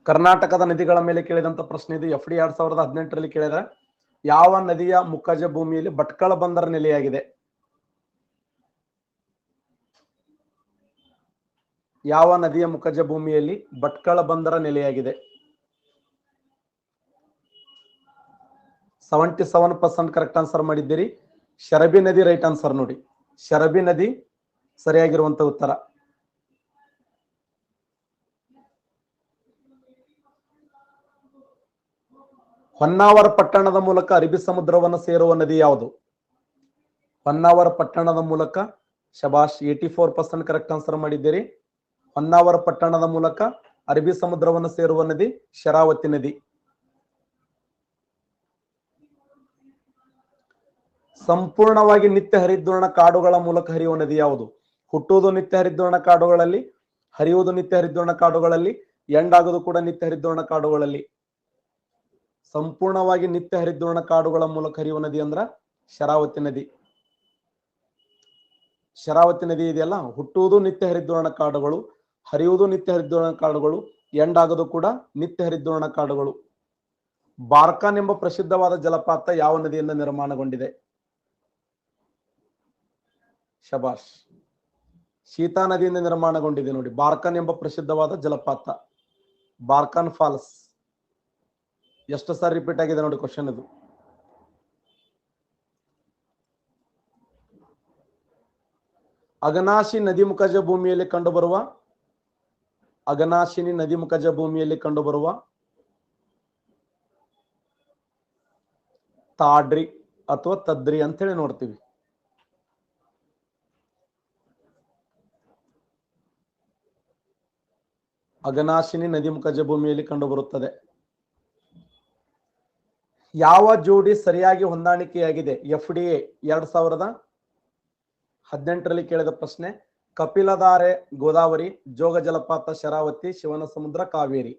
ಕರ್ನಾಟಕದ ನದಿಗಳ ಮೇಲೆ ಕೇಳಿದಂತ ಪ್ರಶ್ನೆ ಇದು. FD 2018ರಲ್ಲಿ ಕೇಳಿದ ಯಾವ ನದಿಯ ಮುಖಜ ಭೂಮಿಯಲ್ಲಿ ಭಟ್ಕಳ ಬಂದರ ನೆಲೆಯಾಗಿದೆ? ಯಾವ ನದಿಯ ಮುಖಜ ಭೂಮಿಯಲ್ಲಿ ಭಟ್ಕಳ ಬಂದರ ನೆಲೆಯಾಗಿದೆ? 77% ಕರೆಕ್ಟ್ ಆನ್ಸರ್ ಮಾಡಿದ್ದೀರಿ. ಶರಬಿ ನದಿ ರೈಟ್ ಆನ್ಸರ್ ನೋಡಿ. ಶರಬಿ ನದಿ ಸರಿಯಾಗಿರುವಂತ ಉತ್ತರ. ಹೊನ್ನಾವರ ಪಟ್ಟಣದ ಮೂಲಕ ಅರಬ್ಬಿ ಸಮುದ್ರವನ್ನು ಸೇರುವ ನದಿ ಯಾವುದು? ಹೊನ್ನಾವರ ಪಟ್ಟಣದ ಮೂಲಕ, ಶಬಾಷ್, 84% ಕರೆಕ್ಟ್ ಆನ್ಸರ್ ಮಾಡಿದ್ದೀರಿ. ಹೊನ್ನಾವರ ಪಟ್ಟಣದ ಮೂಲಕ ಅರಬ್ಬಿ ಸಮುದ್ರವನ್ನು ಸೇರುವ ನದಿ ಶರಾವತಿ ನದಿ. ಸಂಪೂರ್ಣವಾಗಿ ನಿತ್ಯ ಹರಿದ್ವರ್ಣ ಕಾಡುಗಳ ಮೂಲಕ ಹರಿಯುವ ನದಿ ಯಾವುದು? ಹುಟ್ಟುವುದು ನಿತ್ಯ ಹರಿದ್ವರ್ಣ ಕಾಡುಗಳಲ್ಲಿ, ಹರಿಯುವುದು ನಿತ್ಯ ಹರಿದ್ವರ್ಣ ಕಾಡುಗಳಲ್ಲಿ, ಎಂಡಾಗುವುದು ಕೂಡ ನಿತ್ಯ ಹರಿದ್ವರ್ಣ ಕಾಡುಗಳಲ್ಲಿ. ಸಂಪೂರ್ಣವಾಗಿ ನಿತ್ಯ ಹರಿದ್ವರ್ಣ ಕಾಡುಗಳ ಮೂಲಕ ಹರಿಯುವ ನದಿ ಅಂದ್ರ ಶರಾವತಿ ನದಿ. ಶರಾವತಿ ನದಿ ಇದೆಯಲ್ಲ, ಹುಟ್ಟುವುದು ನಿತ್ಯ ಹರಿದ್ವರ್ಣ ಕಾಡುಗಳು, ಹರಿಯುವುದು ನಿತ್ಯ ಹರಿದ್ವರ್ಣ ಕಾಡುಗಳು, ಎಂಡಾಗೋದು ಕೂಡ ನಿತ್ಯ ಹರಿದ್ವರ್ಣ ಕಾಡುಗಳು. ಬಾರ್ಕಾನ್ ಎಂಬ ಪ್ರಸಿದ್ಧವಾದ ಜಲಪಾತ ಯಾವ ನದಿಯಿಂದ ನಿರ್ಮಾಣಗೊಂಡಿದೆ? ಶಬಾಷ್, ಶೀತಾ ನದಿಯಿಂದ ನಿರ್ಮಾಣಗೊಂಡಿದೆ ನೋಡಿ. ಬಾರ್ಕಾನ್ ಎಂಬ ಪ್ರಸಿದ್ಧವಾದ ಜಲಪಾತ, ಬಾರ್ಕಾನ್ ಫಾಲ್ಸ್. ಎಷ್ಟು ಸಾರಿ ರಿಪೀಟ್ ಆಗಿದೆ ನೋಡಿ ಕ್ವಶನ್ ಇದು. ಅಘನಾಶಿ ನದಿ ಮುಖಜ ಭೂಮಿಯಲ್ಲಿ ಕಂಡುಬರುವ, ಅಘನಾಶಿನಿ ನದಿ ಮುಖಜ ಭೂಮಿಯಲ್ಲಿ ಕಂಡುಬರುವ ತಾಡ್ರಿ ಅಥವಾ ತದ್ರಿ ಅಂತ ಹೇಳಿ ನೋಡ್ತೀವಿ. ಅಘನಾಶಿನಿ ನದಿ ಮುಖಜ ಭೂಮಿಯಲ್ಲಿ ಕಂಡುಬರುತ್ತದೆ. ಯಾವ ಜೋಡಿ ಸರಿಯಾಗಿ ಹೊಂದಾಣಿಕೆಯಾಗಿದೆ? FDA 2018ರಲ್ಲಿ ಕೇಳಿದ ಪ್ರಶ್ನೆ. ಕಪಿಲಧಾರೆ ಗೋದಾವರಿ, ಜೋಗ ಜಲಪಾತ ಶರಾವತಿ, ಶಿವನ ಸಮುದ್ರ ಕಾವೇರಿ.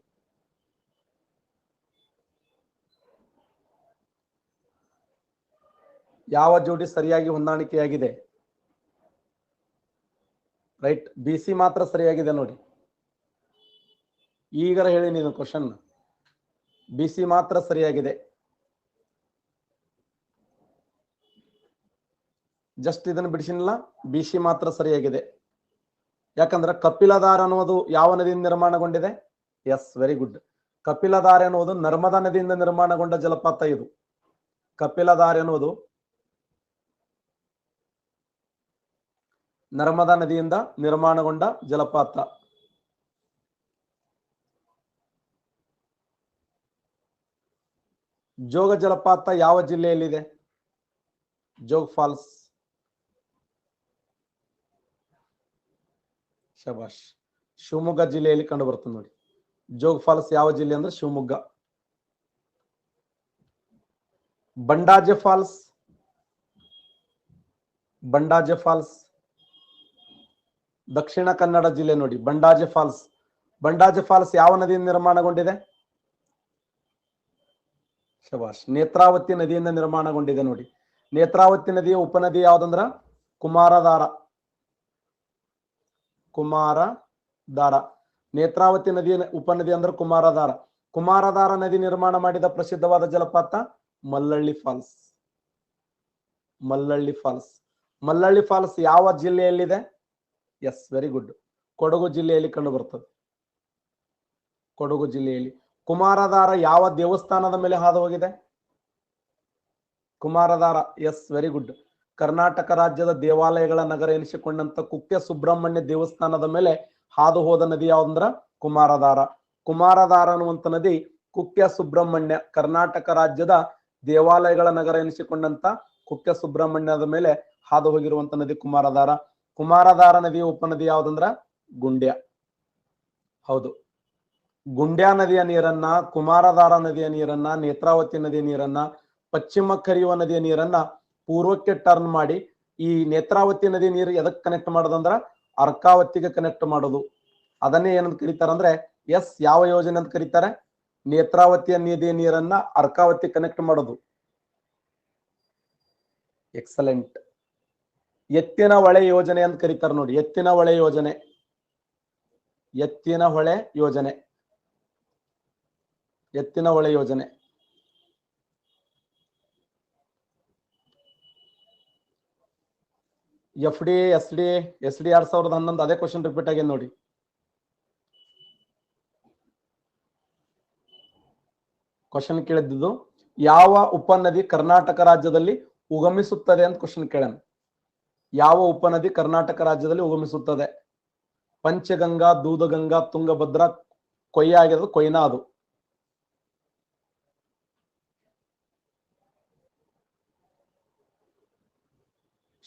ಯಾವ ಜೋಡಿ ಸರಿಯಾಗಿ ಹೊಂದಾಣಿಕೆಯಾಗಿದೆ? ರೈಟ್, BC ಮಾತ್ರ ಸರಿಯಾಗಿದೆ ನೋಡಿ. ಈಗರ ಹೇಳಿ ನೀನು ಕ್ವಶನ್. BC ಮಾತ್ರ ಸರಿಯಾಗಿದೆ. ಜಸ್ಟ್ ಇದನ್ನು ಬಿಡಿಸಿನಿಲ್ಲ, BC ಮಾತ್ರ ಸರಿಯಾಗಿದೆ. ಯಾಕಂದ್ರೆ ಕಪಿಲಧಾರ ಅನ್ನೋದು ಯಾವ ನದಿಯಿಂದ ನಿರ್ಮಾಣಗೊಂಡಿದೆ? Yes, very good. ಕಪಿಲಧಾರೆ ಅನ್ನೋದು ನರ್ಮದಾ ನದಿಯಿಂದ ನಿರ್ಮಾಣಗೊಂಡ ಜಲಪಾತ ಇದು. ಕಪಿಲಧಾರೆ ಅನ್ನೋದು ನರ್ಮದಾ ನದಿಯಿಂದ ನಿರ್ಮಾಣಗೊಂಡ ಜಲಪಾತ. ಜೋಗ ಜಲಪಾತ ಯಾವ ಜಿಲ್ಲೆಯಲ್ಲಿದೆ? ಜೋಗ್ ಫಾಲ್ಸ್. ಶಬಾಷ್, ಶಿವಮೊಗ್ಗ ಜಿಲ್ಲೆಯಲ್ಲಿ ಕಂಡು ಬರ್ತದೆ ನೋಡಿ. ಜೋಗ್ ಫಾಲ್ಸ್ ಯಾವ ಜಿಲ್ಲೆ ಅಂದ್ರೆ ಶಿವಮೊಗ್ಗ. ಬಂಡಾಜೆ ಫಾಲ್ಸ್, ಬಂಡಾಜೆ ಫಾಲ್ಸ್ ದಕ್ಷಿಣ ಕನ್ನಡ ಜಿಲ್ಲೆ ನೋಡಿ. ಬಂಡಾಜೆ ಫಾಲ್ಸ್, ಬಂಡಾಜೆ ಫಾಲ್ಸ್ ಯಾವ ನದಿಯಿಂದ ನಿರ್ಮಾಣಗೊಂಡಿದೆ? ಶಬಾಷ್, ನೇತ್ರಾವತಿ ನದಿಯಿಂದ ನಿರ್ಮಾಣಗೊಂಡಿದೆ ನೋಡಿ. ನೇತ್ರಾವತಿ ನದಿಯ ಉಪನದಿ ಯಾವ್ದಂದ್ರ ಕುಮಾರಧಾರ. ಕುಮಾರಧಾರ, ನೇತ್ರಾವತಿ ನದಿಯ ಉಪನದಿ ಅಂದ್ರೆ ಕುಮಾರಧಾರ. ಕುಮಾರಧಾರ ನದಿ ನಿರ್ಮಾಣ ಮಾಡಿದ ಪ್ರಸಿದ್ಧವಾದ ಜಲಪಾತ Mallalli falls. Mallalli falls, Mallalli falls ಯಾವ ಜಿಲ್ಲೆಯಲ್ಲಿದೆ? Yes, very good. ಕೊಡಗು ಜಿಲ್ಲೆಯಲ್ಲಿ ಕಂಡು ಬರ್ತದೆ. ಕೊಡಗು ಜಿಲ್ಲೆಯಲ್ಲಿ. ಕುಮಾರಧಾರ ಯಾವ ದೇವಸ್ಥಾನದ ಮೇಲೆ ಹಾದು ಹೋಗಿದೆ? Kumaradhara, yes, very good. Karnataka ರಾಜ್ಯದ ದೇವಾಲಯಗಳ ನಗರ ಎನಿಸಿಕೊಂಡಂತ ಕುಕ್ಕೆ ಸುಬ್ರಹ್ಮಣ್ಯ ದೇವಸ್ಥಾನದ ಮೇಲೆ ಹಾದು ಹೋದ ನದಿ ಯಾವ್ದಂದ್ರ ಕುಮಾರಧಾರ. ಕುಮಾರಧಾರ ಅನ್ನುವಂತ ನದಿ ಕುಕ್ಕೆ ಸುಬ್ರಹ್ಮಣ್ಯ, ಕರ್ನಾಟಕ ರಾಜ್ಯದ ದೇವಾಲಯಗಳ ನಗರ ಎನಿಸಿಕೊಂಡಂತ ಕುಕ್ಕೆ ಸುಬ್ರಹ್ಮಣ್ಯದ ಮೇಲೆ ಹಾದು ಹೋಗಿರುವಂತ ನದಿ ಕುಮಾರಧಾರ. ಕುಮಾರಧಾರ ನದಿಯ ಉಪನದಿ ಯಾವ್ದಂದ್ರ ಗುಂಡ್ಯ. ಹೌದು, ಗುಂಡ್ಯಾ ನದಿಯ ನೀರನ್ನ, ಕುಮಾರಧಾರ ನದಿಯ ನೀರನ್ನ, ನೇತ್ರಾವತಿ ನದಿಯ ನೀರನ್ನ, ಪಶ್ಚಿಮಕ್ಕೆ ಹರಿಯುವ ನದಿಯ ನೀರನ್ನ ಪೂರ್ವಕ್ಕೆ ಟರ್ನ್ ಮಾಡಿ ಈ ನೇತ್ರಾವತಿ ನದಿ ನೀರು ಎದಕ್ಕೆ ಕನೆಕ್ಟ್ ಮಾಡೋದಂದ್ರ ಅರ್ಕಾವತಿಗೆ ಕನೆಕ್ಟ್ ಮಾಡೋದು. ಅದನ್ನೇ ಏನಂತ ಕರೀತಾರಂದ್ರೆ ಎಸ್, ಯಾವ ಯೋಜನೆ ಅಂತ ಕರೀತಾರೆ? ನೇತ್ರಾವತಿಯ ನದಿಯ ನೀರನ್ನ ಅರ್ಕಾವತಿ ಕನೆಕ್ಟ್ ಮಾಡೋದು. ಎಕ್ಸಲೆಂಟ್. ಎತ್ತಿನ ಹೊಳೆ ಯೋಜನೆ ಅಂತ ಕರೀತಾರೆ ನೋಡಿ. ಎತ್ತಿನ ಹೊಳೆ ಯೋಜನೆ, ಎತ್ತಿನ ಹೊಳೆ ಯೋಜನೆ. ಎತ್ತಿನ ಹೊಳೆ ಯೋಜನೆ. FD SD 2011 ಅದೇ ಕ್ವಶನ್ ರಿಪೀಟ್ ಆಗಿದೆ ನೋಡಿ. ಕ್ವಶನ್ ಕೇಳಿದ್ದು ಯಾವ ಉಪನದಿ ಕರ್ನಾಟಕ ರಾಜ್ಯದಲ್ಲಿ ಉಗಮಿಸುತ್ತದೆ ಅಂತ ಕ್ವಶನ್ ಕೇಳೋಣ. ಯಾವ ಉಪನದಿ ಕರ್ನಾಟಕ ರಾಜ್ಯದಲ್ಲಿ ಉಗಮಿಸುತ್ತದೆ? ಪಂಚಗಂಗಾ, ದೂದಗಂಗಾ, ತುಂಗಭದ್ರಾ, ಕೊಯ್ಯಾ ಆಗಿರೋದು ಕೊಯ್ನಾ ಅದು.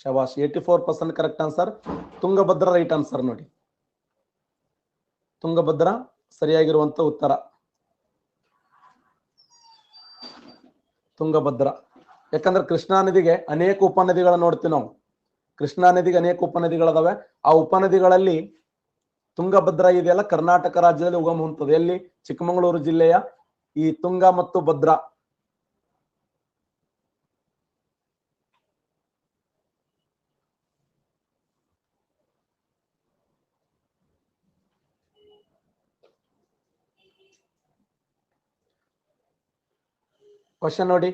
ಶಬಾಷ್, 84% correct answer. Tungabhadra right answer ನೋಡಿ. ತುಂಗಭದ್ರಾ ಸರಿಯಾಗಿರುವಂತ ಉತ್ತರ. ತುಂಗಭದ್ರಾ, ಯಾಕಂದ್ರೆ ಕೃಷ್ಣಾ ನದಿಗೆ ಅನೇಕ ಉಪನದಿಗಳನ್ನ ನೋಡ್ತೀವಿ ನಾವು. ಕೃಷ್ಣಾ ನದಿಗೆ ಅನೇಕ ಉಪನದಿಗಳದಾವೆ. ಆ ಉಪನದಿಗಳಲ್ಲಿ ತುಂಗಭದ್ರಾ ಇದೆಯಲ್ಲ ಕರ್ನಾಟಕ ರಾಜ್ಯದಲ್ಲಿ ಉಗಮ ಹೊಂದುತ್ತದೆ. ಎಲ್ಲಿ? ಚಿಕ್ಕಮಗಳೂರು ಜಿಲ್ಲೆಯ ಈ ತುಂಗ ಮತ್ತು ಭದ್ರಾ. ಕ್ವಶನ್ ನೋಡಿ,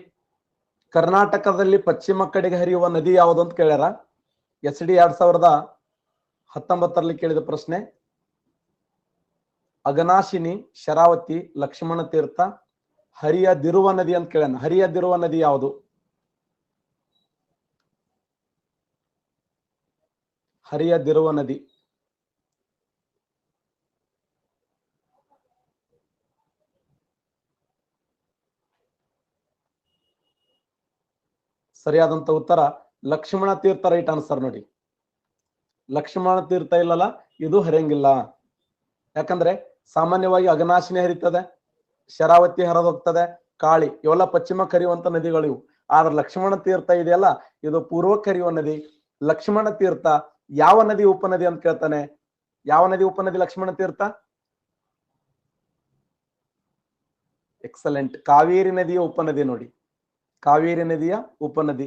ಕರ್ನಾಟಕದಲ್ಲಿ ಪಶ್ಚಿಮ ಕಡೆಗೆ ಹರಿಯುವ ನದಿ ಯಾವುದು ಅಂತ ಕೇಳ್ಯಾರ. SD 2019 ಕೇಳಿದ ಪ್ರಶ್ನೆ. ಅಘನಾಶಿನಿ, ಶರಾವತಿ, ಲಕ್ಷ್ಮಣ ತೀರ್ಥ, ಹರಿಯದಿರುವ ನದಿ ಅಂತ ಕೇಳ್ಯಾನ. ಹರಿಯದಿರುವ ನದಿ ಯಾವುದು? ಹರಿಯದಿರುವ ನದಿ ಸರಿಯಾದಂತ ಉತ್ತರ ಲಕ್ಷ್ಮಣ ತೀರ್ಥ ರೈಟ್ ಆನ್ಸರ್ ನೋಡಿ. ಲಕ್ಷ್ಮಣ ತೀರ್ಥ ಇಲ್ಲಲ್ಲ, ಇದು ಹರಿಯಂಗಿಲ್ಲ. ಯಾಕಂದ್ರೆ ಸಾಮಾನ್ಯವಾಗಿ ಅಘನಾಶಿನಿ ಹರಿತದೆ, ಶರಾವತಿ ಹರಿದೋಗ್ತದೆ, ಕಾಳಿ ಇವೆಲ್ಲ ಪಶ್ಚಿಮಕ್ಕೆ ಹರಿಯುವಂತ ನದಿಗಳು ಇವು. ಆದ್ರೆ ಲಕ್ಷ್ಮಣ ತೀರ್ಥ ಇದೆಯಲ್ಲ, ಇದು ಪೂರ್ವಕ್ಕೆ ಹರಿಯುವ ನದಿ. ಲಕ್ಷ್ಮಣ ತೀರ್ಥ ಯಾವ ನದಿ ಉಪನದಿ ಅಂತ ಕೇಳ್ತಾನೆ. ಯಾವ ನದಿ ಉಪನದಿ ಲಕ್ಷ್ಮಣ ತೀರ್ಥ? ಎಕ್ಸಲೆಂಟ್, ಕಾವೇರಿ ನದಿಯ ಉಪನದಿ ನೋಡಿ. ಕಾವೇರಿ ನದಿಯ ಉಪನದಿ.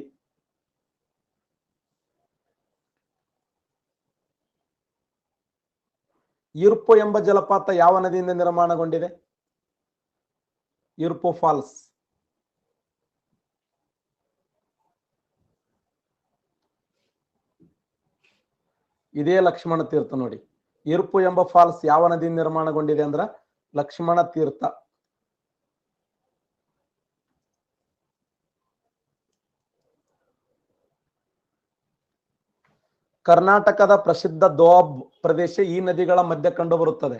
ಇರ್ಪು ಎಂಬ ಜಲಪಾತ ಯಾವ ನದಿಯಿಂದ ನಿರ್ಮಾಣಗೊಂಡಿದೆ? ಇರ್ಪು ಫಾಲ್ಸ್. ಇದೇ ಲಕ್ಷ್ಮಣ ತೀರ್ಥ ನೋಡಿ. ಇರ್ಪು ಎಂಬ ಫಾಲ್ಸ್ ಯಾವ ನದಿಯಿಂದ ನಿರ್ಮಾಣಗೊಂಡಿದೆ ಅಂದ್ರ ಲಕ್ಷ್ಮಣ ತೀರ್ಥ. ಕರ್ನಾಟಕದ ಪ್ರಸಿದ್ಧ ದೋಬ್ ಪ್ರದೇಶ ಈ ನದಿಗಳ ಮಧ್ಯೆ ಕಂಡು ಬರುತ್ತದೆ.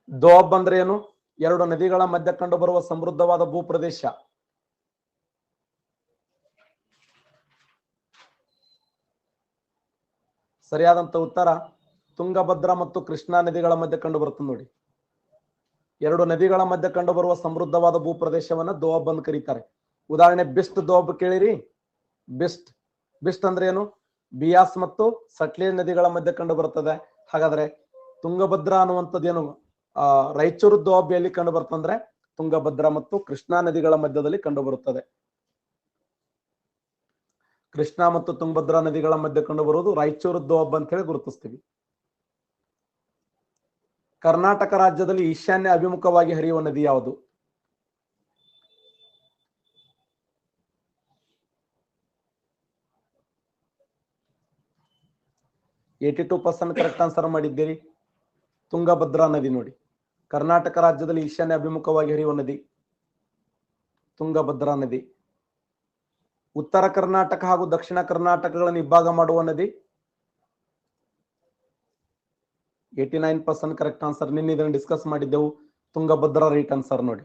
ದೋಬ್ ಅಂದ್ರೆ ಏನು? ಎರಡು ನದಿಗಳ ಮಧ್ಯೆ ಕಂಡು ಬರುವ ಸಮೃದ್ಧವಾದ ಭೂಪ್ರದೇಶ. ಸರಿಯಾದಂತ ಉತ್ತರ ತುಂಗಭದ್ರಾ ಮತ್ತು ಕೃಷ್ಣಾ ನದಿಗಳ ಮಧ್ಯೆ ಕಂಡು ಬರುತ್ತದೆ ನೋಡಿ. ಎರಡು ನದಿಗಳ ಮಧ್ಯೆ ಕಂಡು ಬರುವ ಸಮೃದ್ಧವಾದ ಭೂಪ್ರದೇಶವನ್ನ ದೋಬ್ ಅಂತ ಕರೀತಾರೆ. ಉದಾಹರಣೆ ಬಿಸ್ಟ್ ದೋಬ್ ಕೇಳಿರಿ. ಬಿಸ್ಟ್ ಅಂದ್ರೆ ಏನು? ಬಿಯಾಸ್ ಮತ್ತು ಸಟ್ಲೇಜ್ ನದಿಗಳ ಮಧ್ಯೆ ಕಂಡು ಬರುತ್ತದೆ. ಹಾಗಾದ್ರೆ ತುಂಗಭದ್ರಾ ಅನ್ನುವಂಥದ್ದೇನು ರಾಯಚೂರು ದೋಬ್ ಎಲ್ಲಿ ಕಂಡು ಬರ್ತಂದ್ರೆ ತುಂಗಭದ್ರಾ ಮತ್ತು ಕೃಷ್ಣಾ ನದಿಗಳ ಮಧ್ಯದಲ್ಲಿ ಕಂಡು ಬರುತ್ತದೆ. ಕೃಷ್ಣಾ ಮತ್ತು ತುಂಗಭದ್ರಾ ನದಿಗಳ ಮಧ್ಯೆ ಕಂಡು ಬರುವುದು ರಾಯಚೂರು ದೋಬ್ ಅಂತ ಹೇಳಿ ಗುರುತಿಸ್ತೀವಿ. ಕರ್ನಾಟಕ ರಾಜ್ಯದಲ್ಲಿ ಈಶಾನ್ಯ ಅಭಿಮುಖವಾಗಿ ಹರಿಯುವ ನದಿ ಯಾವುದು? %82 ಕರೆಕ್ಟ್ ಆನ್ಸರ್ ಮಾಡಿದ್ದೀರಿ. ತುಂಗಭದ್ರಾ ನದಿ ನೋಡಿ. ಕರ್ನಾಟಕ ರಾಜ್ಯದಲ್ಲಿ ಈಶಾನ್ಯ ಅಭಿಮುಖವಾಗಿ ಹರಿಯುವ ನದಿ ತುಂಗಭದ್ರಾ ನದಿ. ಉತ್ತರ ಕರ್ನಾಟಕ ಹಾಗೂ ದಕ್ಷಿಣ ಕರ್ನಾಟಕಗಳನ್ನು ಇಬ್ಬಾಗ ಮಾಡುವ ನದಿ 89% ಕರೆಕ್ಟ್ ಆನ್ಸರ್. ನಿನ್ನೆ ಇದನ್ನು ಡಿಸ್ಕಸ್ ಮಾಡಿದ್ದೆವು. ತುಂಗಭದ್ರಾ ರೈಟ್ ಆನ್ಸರ್ ನೋಡಿ.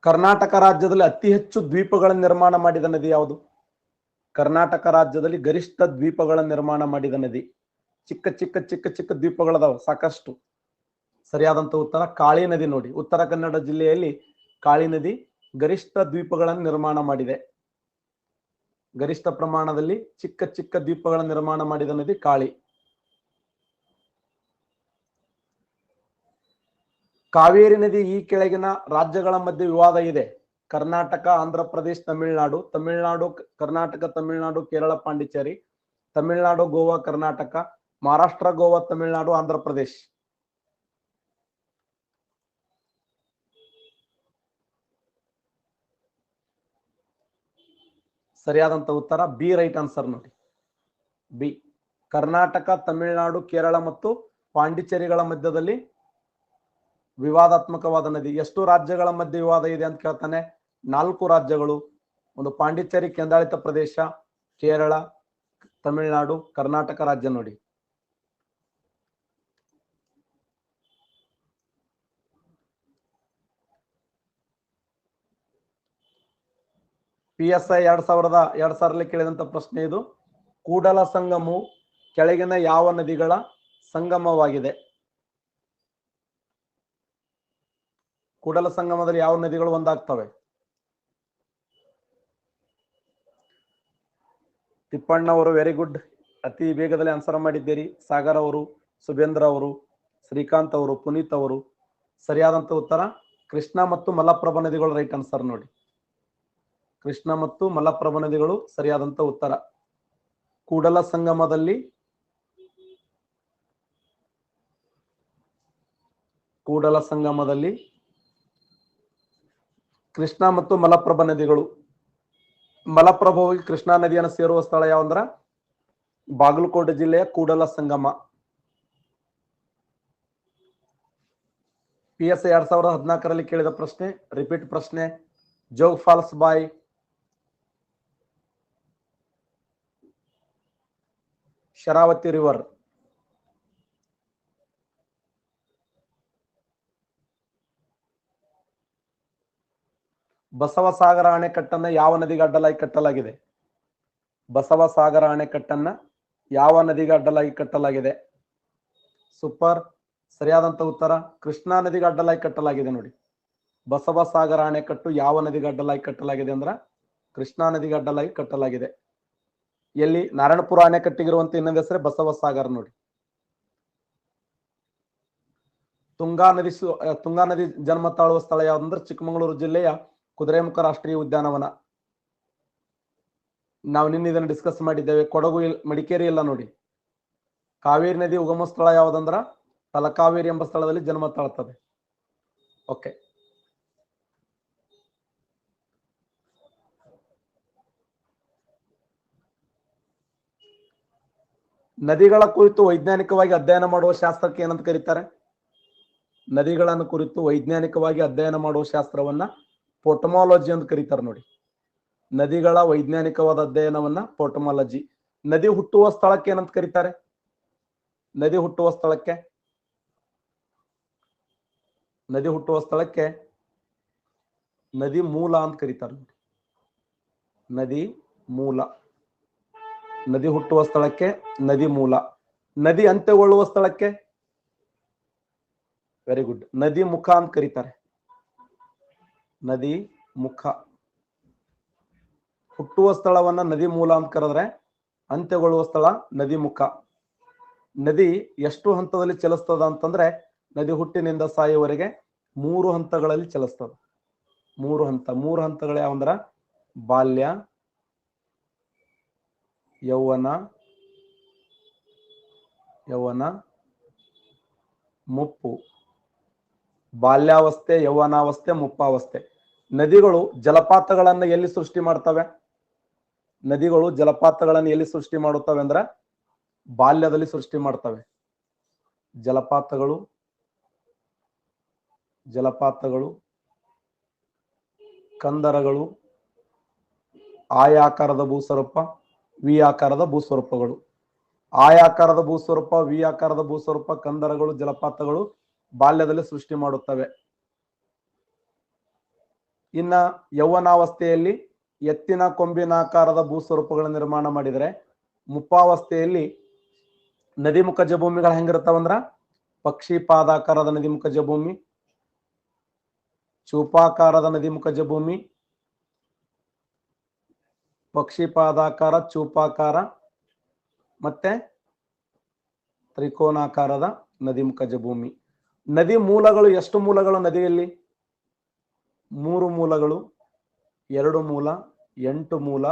ಕರ್ನಾಟಕ ರಾಜ್ಯದಲ್ಲಿ ಅತಿ ಹೆಚ್ಚು ದ್ವೀಪಗಳನ್ನು ನಿರ್ಮಾಣ ಮಾಡಿದ ನದಿ ಯಾವುದು? ಕರ್ನಾಟಕ ರಾಜ್ಯದಲ್ಲಿ ಗರಿಷ್ಠ ದ್ವೀಪಗಳನ್ನು ನಿರ್ಮಾಣ ಮಾಡಿದ ನದಿ. ಚಿಕ್ಕ ಚಿಕ್ಕ ಚಿಕ್ಕ ಚಿಕ್ಕ ದ್ವೀಪಗಳದಾವ ಸಾಕಷ್ಟು. ಸರಿಯಾದಂತ ಉತ್ತರ ಕಾಳಿ ನದಿ ನೋಡಿ. ಉತ್ತರ ಕನ್ನಡ ಜಿಲ್ಲೆಯಲ್ಲಿ ಕಾಳಿ ನದಿ ಗರಿಷ್ಠ ದ್ವೀಪಗಳನ್ನು ನಿರ್ಮಾಣ ಮಾಡಿದೆ. ಗರಿಷ್ಠ ಪ್ರಮಾಣದಲ್ಲಿ ಚಿಕ್ಕ ಚಿಕ್ಕ ದ್ವೀಪಗಳನ್ನು ನಿರ್ಮಾಣ ಮಾಡಿದ ನದಿ ಕಾಳಿ. ಕಾವೇರಿ ನದಿ ಈ ಕೆಳಗಿನ ರಾಜ್ಯಗಳ ಮಧ್ಯೆ ವಿವಾದ ಇದೆ. ಕರ್ನಾಟಕ, ಆಂಧ್ರ ಪ್ರದೇಶ, ತಮಿಳುನಾಡು. ತಮಿಳುನಾಡು, ಕರ್ನಾಟಕ, ತಮಿಳುನಾಡು, ಕೇರಳ, ಪಾಂಡಿಚೇರಿ. ತಮಿಳುನಾಡು, ಗೋವಾ, ಕರ್ನಾಟಕ. ಮಹಾರಾಷ್ಟ್ರ, ಗೋವಾ, ತಮಿಳುನಾಡು, ಆಂಧ್ರ ಪ್ರದೇಶ್. ಸರಿಯಾದಂತ ಉತ್ತರ ಬಿ, ರೈಟ್ ಆನ್ಸರ್ ನೋಡಿ. ಬಿ, ಕರ್ನಾಟಕ, ತಮಿಳುನಾಡು, ಕೇರಳ ಮತ್ತು ಪಾಂಡಿಚೇರಿಗಳ ಮಧ್ಯದಲ್ಲಿ ವಿವಾದಾತ್ಮಕವಾದ ನದಿ. ಎಷ್ಟು ರಾಜ್ಯಗಳ ಮಧ್ಯೆ ವಿವಾದ ಇದೆ ಅಂತ ಕೇಳ್ತಾನೆ? 4 ರಾಜ್ಯಗಳು. ಒಂದು ಪಾಂಡಿಚೇರಿ ಕೇಂದ್ರಾಡಳಿತ ಪ್ರದೇಶ, ಕೇರಳ, ತಮಿಳುನಾಡು, ಕರ್ನಾಟಕ ರಾಜ್ಯ ನೋಡಿ. PSI 2000 ಕೇಳಿದಂತ ಪ್ರಶ್ನೆ ಇದು. ಕೂಡಲ ಸಂಗಮವು ಕೆಳಗಿನ ಯಾವ ನದಿಗಳ ಸಂಗಮವಾಗಿದೆ? ಕೂಡಲ ಸಂಗಮದಲ್ಲಿ ಯಾವ ನದಿಗಳು ಒಂದಾಗ್ತವೆ? ತಿಪ್ಪಣ್ಣ ಅವರು ವೆರಿ ಗುಡ್, ಅತಿ ವೇಗದಲ್ಲಿ ಆನ್ಸರ್ ಮಾಡಿದ್ದೀರಿ. ಸಾಗರ್ ಅವರು, ಸುಬೇಂದ್ರ ಅವರು, ಶ್ರೀಕಾಂತ್ ಅವರು, ಪುನೀತ್ ಅವರು. ಸರಿಯಾದಂತ ಉತ್ತರ ಕೃಷ್ಣ ಮತ್ತು ಮಲಪ್ರಭಾ ನದಿಗಳು ರೈಟ್ ಆನ್ಸರ್ ನೋಡಿ. ಕೃಷ್ಣ ಮತ್ತು ಮಲಪ್ರಭಾ ನದಿಗಳು ಸರಿಯಾದಂತ ಉತ್ತರ. ಕೂಡಲ ಸಂಗಮದಲ್ಲಿ ಕೃಷ್ಣ ಮತ್ತು ಮಲಪ್ರಭಾ ನದಿಗಳು. ಮಲಪ್ರಭಾವಿ ಕೃಷ್ಣಾ ನದಿಯನ್ನು ಸೇರುವ ಸ್ಥಳ ಯಾವಂದ್ರ ಬಾಗಲಕೋಟೆ ಜಿಲ್ಲೆಯ ಕೂಡಲ ಸಂಗಮ. PSI 2014 ಕೇಳಿದ ಪ್ರಶ್ನೆ, ರಿಪೀಟ್ ಪ್ರಶ್ನೆ. ಜೋಗ್ ಫಾಲ್ಸ್ ಬಾಯ್ ಶರಾವತಿ ರಿವರ್. ಬಸವಸಾಗರ ಅಣೆಕಟ್ಟನ್ನ ಯಾವ ನದಿಗೆ ಅಡ್ಡಲಾಗಿ ಕಟ್ಟಲಾಗಿದೆ? ಬಸವಸಾಗರ ಅಣೆಕಟ್ಟನ್ನ ಯಾವ ನದಿಗೆ ಅಡ್ಡಲಾಗಿ ಕಟ್ಟಲಾಗಿದೆ? ಸೂಪರ್, ಸರಿಯಾದಂತ ಉತ್ತರ ಕೃಷ್ಣಾ ನದಿಗೆ ಅಡ್ಡಲಾಗಿ ಕಟ್ಟಲಾಗಿದೆ ನೋಡಿ. ಬಸವಸಾಗರ ಅಣೆಕಟ್ಟು ಯಾವ ನದಿಗೆ ಅಡ್ಡಲಾಗಿ ಕಟ್ಟಲಾಗಿದೆ ಅಂದ್ರ ಕೃಷ್ಣಾ ನದಿಗೆ ಅಡ್ಡಲಾಗಿ ಕಟ್ಟಲಾಗಿದೆ. ಎಲ್ಲಿ? ನಾರಾಯಣಪುರ ಅಣೆಕಟ್ಟಿಗಿರುವಂತ ಇನ್ನೊಂದು ಹೆಸರೇ ಬಸವಸಾಗರ ನೋಡಿ. ತುಂಗಾ ನದಿ ಜನ್ಮ ತಾಳುವ ಸ್ಥಳ ಯಾವ್ದಂದ್ರೆ ಚಿಕ್ಕಮಗಳೂರು ಜಿಲ್ಲೆಯ ಕುದುರೆಮುಖ ರಾಷ್ಟ್ರೀಯ ಉದ್ಯಾನವನ. ನಾವು ನಿನ್ನೆ ಇದನ್ನು ಡಿಸ್ಕಸ್ ಮಾಡಿದ್ದೇವೆ. ಕೊಡಗು ಮಡಿಕೇರಿ ಎಲ್ಲ ನೋಡಿ. ಕಾವೇರಿ ನದಿ ಉಗಮ ಸ್ಥಳ ಯಾವ್ದಂದ್ರ ತಲಕಾವೇರಿ ಎಂಬ ಸ್ಥಳದಲ್ಲಿ ಜನ್ಮ ತಾಳ್ತದೆ. ಓಕೆ, ನದಿಗಳ ಕುರಿತು ವೈಜ್ಞಾನಿಕವಾಗಿ ಅಧ್ಯಯನ ಮಾಡುವ ಶಾಸ್ತ್ರಕ್ಕೆ ಏನಂತ ಕರೀತಾರೆ? ನದಿಗಳನ್ನು ಕುರಿತು ವೈಜ್ಞಾನಿಕವಾಗಿ ಅಧ್ಯಯನ ಮಾಡುವ ಶಾಸ್ತ್ರವನ್ನ ಪೋಟಮಾಲಜಿ ಅಂತ ಕರೀತಾರೆ ನೋಡಿ. ನದಿಗಳ ವೈಜ್ಞಾನಿಕವಾದ ಅಧ್ಯಯನವನ್ನ ಪೋಟಮಾಲಜಿ. ನದಿ ಹುಟ್ಟುವ ಸ್ಥಳಕ್ಕೆ ಏನಂತ ಕರೀತಾರೆ? ನದಿ ಹುಟ್ಟುವ ಸ್ಥಳಕ್ಕೆ ನದಿ ಮೂಲ ಅಂತ ಕರೀತಾರೆ. ನದಿ ಮೂಲ. ನದಿ ಹುಟ್ಟುವ ಸ್ಥಳಕ್ಕೆ ನದಿ ಮೂಲ. ನದಿ ಅಂತ್ಯಗೊಳ್ಳುವ ಸ್ಥಳಕ್ಕೆ ವೆರಿ ಗುಡ್, ನದಿ ಮುಖ ಅಂತ ಕರೀತಾರೆ. ನದಿ ಮುಖ. ಹುಟ್ಟುವ ಸ್ಥಳವನ್ನ ನದಿ ಮೂಲ ಅಂತ ಕರೆದ್ರೆ ಅಂತ್ಯಗೊಳ್ಳುವ ಸ್ಥಳ ನದಿ ಮುಖ. ನದಿ ಎಷ್ಟು ಹಂತದಲ್ಲಿ ಚಲಿಸ್ತದ ಅಂತಂದ್ರೆ ನದಿ ಹುಟ್ಟಿನಿಂದ ಸಾಯುವವರೆಗೆ 3 ಹಂತಗಳಲ್ಲಿ ಚಲಿಸ್ತದ. 3 ಹಂತಗಳು ಯಾವಂದ್ರ ಬಾಲ್ಯ, ಯೌವನ, ಮುಪ್ಪು. ಬಾಲ್ಯಾವಸ್ಥೆ, ಯೌವನಾವಸ್ಥೆ, ಮುಪ್ಪಾವಸ್ಥೆ. ನದಿಗಳು ಜಲಪಾತಗಳನ್ನ ಎಲ್ಲಿ ಸೃಷ್ಟಿ ಮಾಡ್ತವೆ? ನದಿಗಳು ಜಲಪಾತಗಳನ್ನು ಎಲ್ಲಿ ಸೃಷ್ಟಿ ಮಾಡುತ್ತವೆ ಅಂದ್ರೆ ಬಾಲ್ಯದಲ್ಲಿ ಸೃಷ್ಟಿ ಮಾಡ್ತವೆ. ಜಲಪಾತಗಳು ಕಂದರಗಳು, ಆಯಾಕಾರದ ಭೂಸ್ವರೂಪ, ವಿ ಆಕಾರದ ಭೂಸ್ವರೂಪಗಳು. ಆಯಾಕಾರದ ಭೂಸ್ವರೂಪ, ವಿ ಆಕಾರದ ಭೂಸ್ವರೂಪ, ಕಂದರಗಳು, ಜಲಪಾತಗಳು ಬಾಲ್ಯದಲ್ಲಿ ಸೃಷ್ಟಿ ಮಾಡುತ್ತವೆ. ಇನ್ನ ಯೌವನಾವಸ್ಥೆಯಲ್ಲಿ ಎತ್ತಿನ ಕೊಂಬಿನಾಕಾರದ ಭೂಸ್ವರೂಪಗಳ ನಿರ್ಮಾಣ ಮಾಡಿದರೆ, ಮುಪ್ಪಾವಸ್ಥೆಯಲ್ಲಿ ನದಿಮುಖ ಜಭೂಮಿಗಳು ಹೆಂಗಿರ್ತಾವಂದ್ರ ಪಕ್ಷಿ ಪಾದಾಕಾರದ ನದಿಮುಖ ಜಭೂಮಿ, ಚೂಪಾಕಾರದ ನದಿಮುಖ ಜಭೂಮಿ, ಪಕ್ಷಿ ಪಾದಾಕಾರ, ಚೂಪಾಕಾರ ಮತ್ತೆ ತ್ರಿಕೋನಾಕಾರದ ನದಿಮುಖ ಜಭೂಮಿ. ನದಿ ಮೂಲಗಳು ಎಷ್ಟು ಮೂಲಗಳು ನದಿಯಲ್ಲಿ? 3 ಮೂಲಗಳು, 2 ಮೂಲ, 8 ಮೂಲ,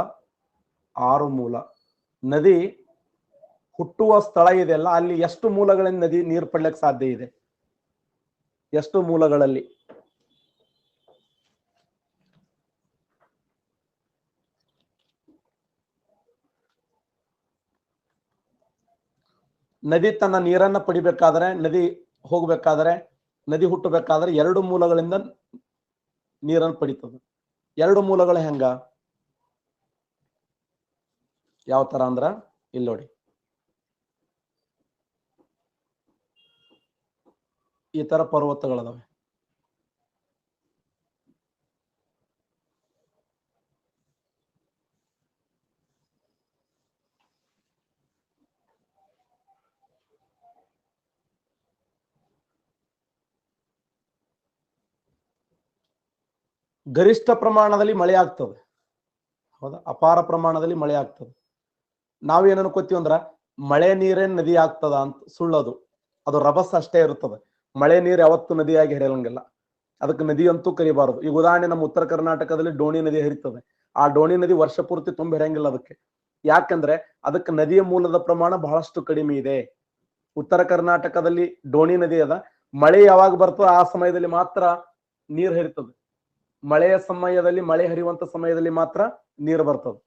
6 ಮೂಲ. ನದಿ ಹುಟ್ಟುವ ಸ್ಥಳ ಇದೆಯಲ್ಲ, ಅಲ್ಲಿ ಎಷ್ಟು ಮೂಲಗಳಿಂದ ನದಿ ನೀರು ಪಡ್ಲಿಕ್ಕೆ ಸಾಧ್ಯ ಇದೆ? ಎಷ್ಟು ಮೂಲಗಳಲ್ಲಿ? ನದಿ ತನ್ನ ನೀರನ್ನ ಪಡಿಬೇಕಾದ್ರೆ, ನದಿ ಹೋಗ್ಬೇಕಾದ್ರೆ, ನದಿ ಹುಟ್ಟಬೇಕಾದ್ರೆ 2 ಮೂಲಗಳಿಂದ ನೀರನ್ನು ಪಡಿತದೆ. 2 ಮೂಲಗಳು ಹೆಂಗ? ಯಾವ ತರ ಅಂದ್ರ ಇಲ್ಲಿ ನೋಡಿ, ಈ ತರ ಪರ್ವತಗಳದಾವೆ. ಗರಿಷ್ಠ ಪ್ರಮಾಣದಲ್ಲಿ ಮಳೆ ಆಗ್ತದೆ, ಹೌದಾ? ಅಪಾರ ಪ್ರಮಾಣದಲ್ಲಿ ಮಳೆ ಆಗ್ತದೆ. ನಾವೇನು ಅನ್ಕೋತೀವಿ ಅಂದ್ರ ಮಳೆ ನೀರೇ ನದಿ ಆಗ್ತದ ಅಂತ. ಸುಳ್ಳದು. ಅದು ರಭಸ ಅಷ್ಟೇ ಇರುತ್ತದೆ. ಮಳೆ ನೀರು ಯಾವತ್ತು ನದಿಯಾಗಿ ಹರಿಯಂಗಿಲ್ಲ. ಅದಕ್ಕೆ ನದಿ ಅಂತೂ ಕರಿಬಾರದು. ಈಗ ಉದಾಹರಣೆ, ನಮ್ಮ ಉತ್ತರ ಕರ್ನಾಟಕದಲ್ಲಿ ಡೋಣಿ ನದಿ ಹರಿತದೆ. ಆ ಡೋಣಿ ನದಿ ವರ್ಷ ಪೂರ್ತಿ ತುಂಬಿ ಹರಿಯಂಗಿಲ್ಲ ಅದಕ್ಕೆ. ಯಾಕಂದ್ರೆ ಅದಕ್ಕೆ ನದಿಯ ಮೂಲದ ಪ್ರಮಾಣ ಬಹಳಷ್ಟು ಕಡಿಮೆ ಇದೆ. ಉತ್ತರ ಕರ್ನಾಟಕದಲ್ಲಿ ಡೋಣಿ ನದಿ ಅದ. ಮಳೆ ಯಾವಾಗ ಬರ್ತದೆ ಆ ಸಮಯದಲ್ಲಿ ಮಾತ್ರ ನೀರು ಹರಿತದೆ. ಮಳೆಯ ಸಮಯದಲ್ಲಿ, ಮಳೆ ಹರಿಯುವಂತ ಸಮಯದಲ್ಲಿ ಮಾತ್ರ ನೀರು ಬರ್ತದೆ.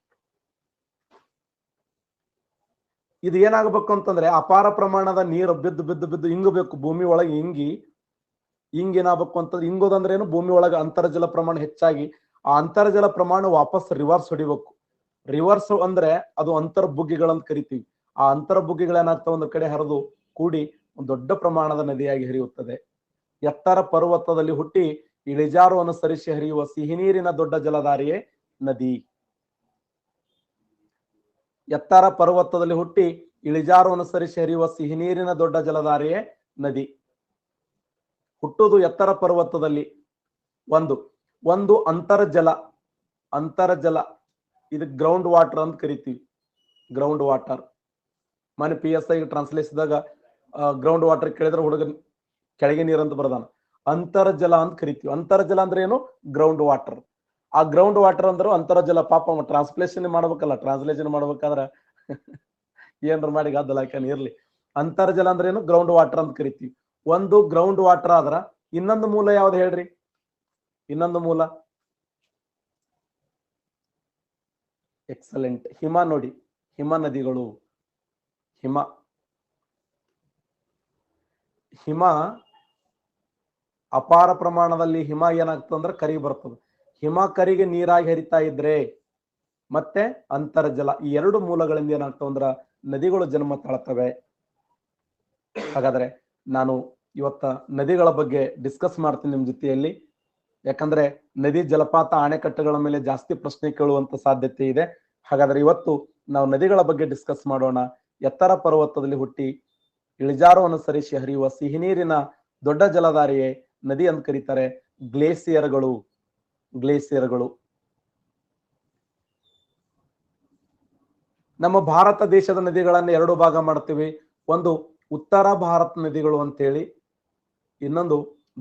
ಇದು ಏನಾಗಬೇಕು ಅಂತಂದ್ರೆ, ಅಪಾರ ಪ್ರಮಾಣದ ನೀರು ಬಿದ್ದು ಬಿದ್ದು ಬಿದ್ದು ಇಂಗಬೇಕು, ಭೂಮಿ ಒಳಗೆ ಹಿಂಗೇನಾಗಬೇಕು ಅಂತಂದ್ರೆ, ಇಂಗೋದಂದ್ರೆ ಏನು, ಭೂಮಿ ಒಳಗೆ ಅಂತರ್ಜಲ ಪ್ರಮಾಣ ಹೆಚ್ಚಾಗಿ ಆ ಅಂತರ್ಜಲ ಪ್ರಮಾಣ ವಾಪಸ್ ರಿವರ್ಸ್ ಹೊಡಿಬೇಕು. ರಿವರ್ಸ್ ಅಂದ್ರೆ ಅದು ಅಂತರ್ಬುಗ್ಗಿಗಳಂತ ಕರಿತೀವಿ. ಆ ಅಂತರ್ಬುಗ್ಗಿಗಳೇನಾಗ್ತಾವ, ಒಂದು ಕಡೆ ಹರಿದು ಕೂಡಿ ಒಂದು ದೊಡ್ಡ ಪ್ರಮಾಣದ ನದಿಯಾಗಿ ಹರಿಯುತ್ತದೆ. ಎತ್ತರ ಪರ್ವತದಲ್ಲಿ ಹುಟ್ಟಿ ಇಳಿಜಾರು ಅನುಸರಿಸಿ ಹರಿಯುವ ಸಿಹಿ ನೀರಿನ ದೊಡ್ಡ ಜಲಧಾರಿಯೇ ನದಿ. ಎತ್ತರ ಪರ್ವತದಲ್ಲಿ ಹುಟ್ಟಿ ಇಳಿಜಾರು ಅನುಸರಿಸಿ ಹರಿಯುವ ಸಿಹಿ ನೀರಿನ ದೊಡ್ಡ ಜಲಧಾರಿಯೇ ನದಿ. ಹುಟ್ಟುವುದು ಎತ್ತರ ಪರ್ವತದಲ್ಲಿ. ಒಂದು ಅಂತರ್ಜಲ ಇದು ಗ್ರೌಂಡ್ ವಾಟರ್ ಅಂತ ಕರಿತೀವಿ. ಗ್ರೌಂಡ್ ವಾಟರ್ ಮನೆ PSI ಟ್ರಾನ್ಸ್ಲೇಷನ್ದಾಗ ಗ್ರೌಂಡ್ ವಾಟರ್ ಕೇಳಿದ್ರೆ ಹುಡುಗ ಕೆಳಗೆ ನೀರಂತ ಬರ್ದಾನ. ಅಂತರ್ಜಲ ಅಂತ ಕರಿತೀವಿ. ಅಂತರ್ಜಲ ಅಂದ್ರೆ ಏನು? Ground water. ಆ ಗ್ರೌಂಡ್ ವಾಟರ್ ಅಂದ್ರು ಅಂತರ್ಜಲ. ಪಾಪ ಟ್ರಾನ್ಸ್ಲೇಷನ್ ಮಾಡ್ಬೇಕಲ್ಲ, ಟ್ರಾನ್ಸ್ಲೇಷನ್ ಮಾಡ್ಬೇಕಾದ್ರೆ ಏನ್ರ ಮಾಡಿ ಗದ್ದಲಾಕನ್ ಇರ್ಲಿ. ಅಂತರ್ಜಲ ಅಂದ್ರೆ ಏನು? ಗ್ರೌಂಡ್ ವಾಟರ್ ಅಂತ ಕರಿತೀವಿ. ಒಂದು ಗ್ರೌಂಡ್ ವಾಟರ್ ಆದ್ರ ಇನ್ನೊಂದು ಮೂಲ ಯಾವ್ದು ಹೇಳ್ರಿ? ಇನ್ನೊಂದು ಮೂಲ ಎಕ್ಸಲೆಂಟ್, ಹಿಮ. ನೋಡಿ, ಹಿಮ ನದಿಗಳು. ಹಿಮ ಅಪಾರ ಪ್ರಮಾಣದಲ್ಲಿ ಹಿಮ ಏನಾಗ್ತದಂದ್ರೆ ಕರಿ ಬರ್ತದೆ. ಹಿಮ ಕರಿಗೆ ನೀರಾಗಿ ಹರಿತಾ ಇದ್ರೆ ಮತ್ತೆ ಅಂತರ್ಜಲ, ಈ 2 ಮೂಲಗಳಿಂದ ಏನಾಗ್ತವಂದ್ರ ನದಿಗಳು ಜನ್ಮ ತಾಳ್ತವೆ. ಹಾಗಾದ್ರೆ ನಾನು ಇವತ್ತ ನದಿಗಳ ಬಗ್ಗೆ ಡಿಸ್ಕಸ್ ಮಾಡ್ತೀನಿ ನಿಮ್ ಜೊತೆಯಲ್ಲಿ. ಯಾಕಂದ್ರೆ ನದಿ, ಜಲಪಾತ, ಅಣೆಕಟ್ಟುಗಳ ಮೇಲೆ ಜಾಸ್ತಿ ಪ್ರಶ್ನೆ ಕೇಳುವಂತ ಸಾಧ್ಯತೆ ಇದೆ. ಹಾಗಾದ್ರೆ ಇವತ್ತು ನಾವು ನದಿಗಳ ಬಗ್ಗೆ ಡಿಸ್ಕಸ್ ಮಾಡೋಣ. ಎತ್ತರ ಪರ್ವತದಲ್ಲಿ ಹುಟ್ಟಿ ಇಳಿಜಾರು ಅನುಸರಿಸಿ ಹರಿಯುವ ಸಿಹಿ ನೀರಿನ ದೊಡ್ಡ ಜಲಧಾರಿಯೇ ನದಿ ಅಂತ ಕರೀತಾರೆ. ಗ್ಲೇಸಿಯರ್ಗಳು. ನಮ್ಮ ಭಾರತ ದೇಶದ ನದಿಗಳನ್ನ 2 ಭಾಗ ಮಾಡ್ತೀವಿ. ಒಂದು ಉತ್ತರ ಭಾರತ ನದಿಗಳು ಅಂತೇಳಿ, ಇನ್ನೊಂದು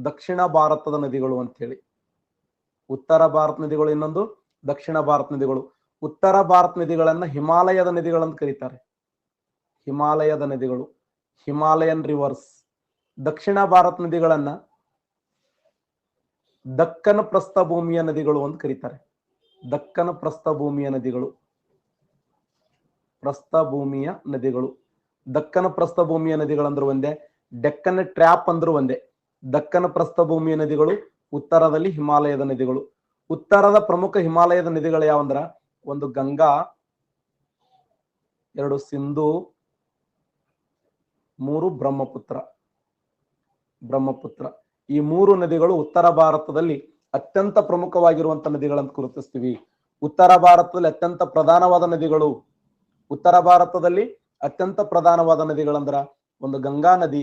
ದಕ್ಷಿಣ ಭಾರತದ ನದಿಗಳು ಅಂತೇಳಿ. ಉತ್ತರ ಭಾರತ ನದಿಗಳು, ಇನ್ನೊಂದು ದಕ್ಷಿಣ ಭಾರತ ನದಿಗಳು. ಉತ್ತರ ಭಾರತ ನದಿಗಳನ್ನ ಹಿಮಾಲಯದ ನದಿಗಳಂತ ಕರೀತಾರೆ. ಹಿಮಾಲಯದ ನದಿಗಳು, ಹಿಮಾಲಯನ್ ರಿವರ್ಸ್. ದಕ್ಷಿಣ ಭಾರತ ನದಿಗಳನ್ನ ದಕ್ಕನ ಪ್ರಸ್ಥಭೂಮಿಯ ನದಿಗಳು ಅಂತ ಕರೀತಾರೆ. ದಕ್ಕನ ಪ್ರಸ್ಥಭೂಮಿಯ ನದಿಗಳು. ದಕ್ಕನ ಪ್ರಸ್ಥಭೂಮಿಯ ನದಿಗಳಂದ್ರು ಒಂದೇ, ಡೆಕ್ಕನ್ ಟ್ರ್ಯಾಪ್ ಅಂದ್ರು ಒಂದೇ. ದಕ್ಕನ ಪ್ರಸ್ಥಭೂಮಿಯ ನದಿಗಳು, ಉತ್ತರದಲ್ಲಿ ಹಿಮಾಲಯದ ನದಿಗಳು. ಉತ್ತರದ ಪ್ರಮುಖ ಹಿಮಾಲಯದ ನದಿಗಳು ಯಾವಂದ್ರ, ಒಂದು ಗಂಗಾ, 2 ಸಿಂಧು, 3 ಬ್ರಹ್ಮಪುತ್ರ. ಈ 3 ನದಿಗಳು ಉತ್ತರ ಭಾರತದಲ್ಲಿ ಅತ್ಯಂತ ಪ್ರಮುಖವಾಗಿರುವಂತ ನದಿಗಳಂತ ಗುರುತಿಸ್ತೀವಿ. ಉತ್ತರ ಭಾರತದಲ್ಲಿ ಅತ್ಯಂತ ಪ್ರಧಾನವಾದ ನದಿಗಳು, ಉತ್ತರ ಭಾರತದಲ್ಲಿ ಅತ್ಯಂತ ಪ್ರಧಾನವಾದ ನದಿಗಳಂದ್ರ ಒಂದು ಗಂಗಾ ನದಿ,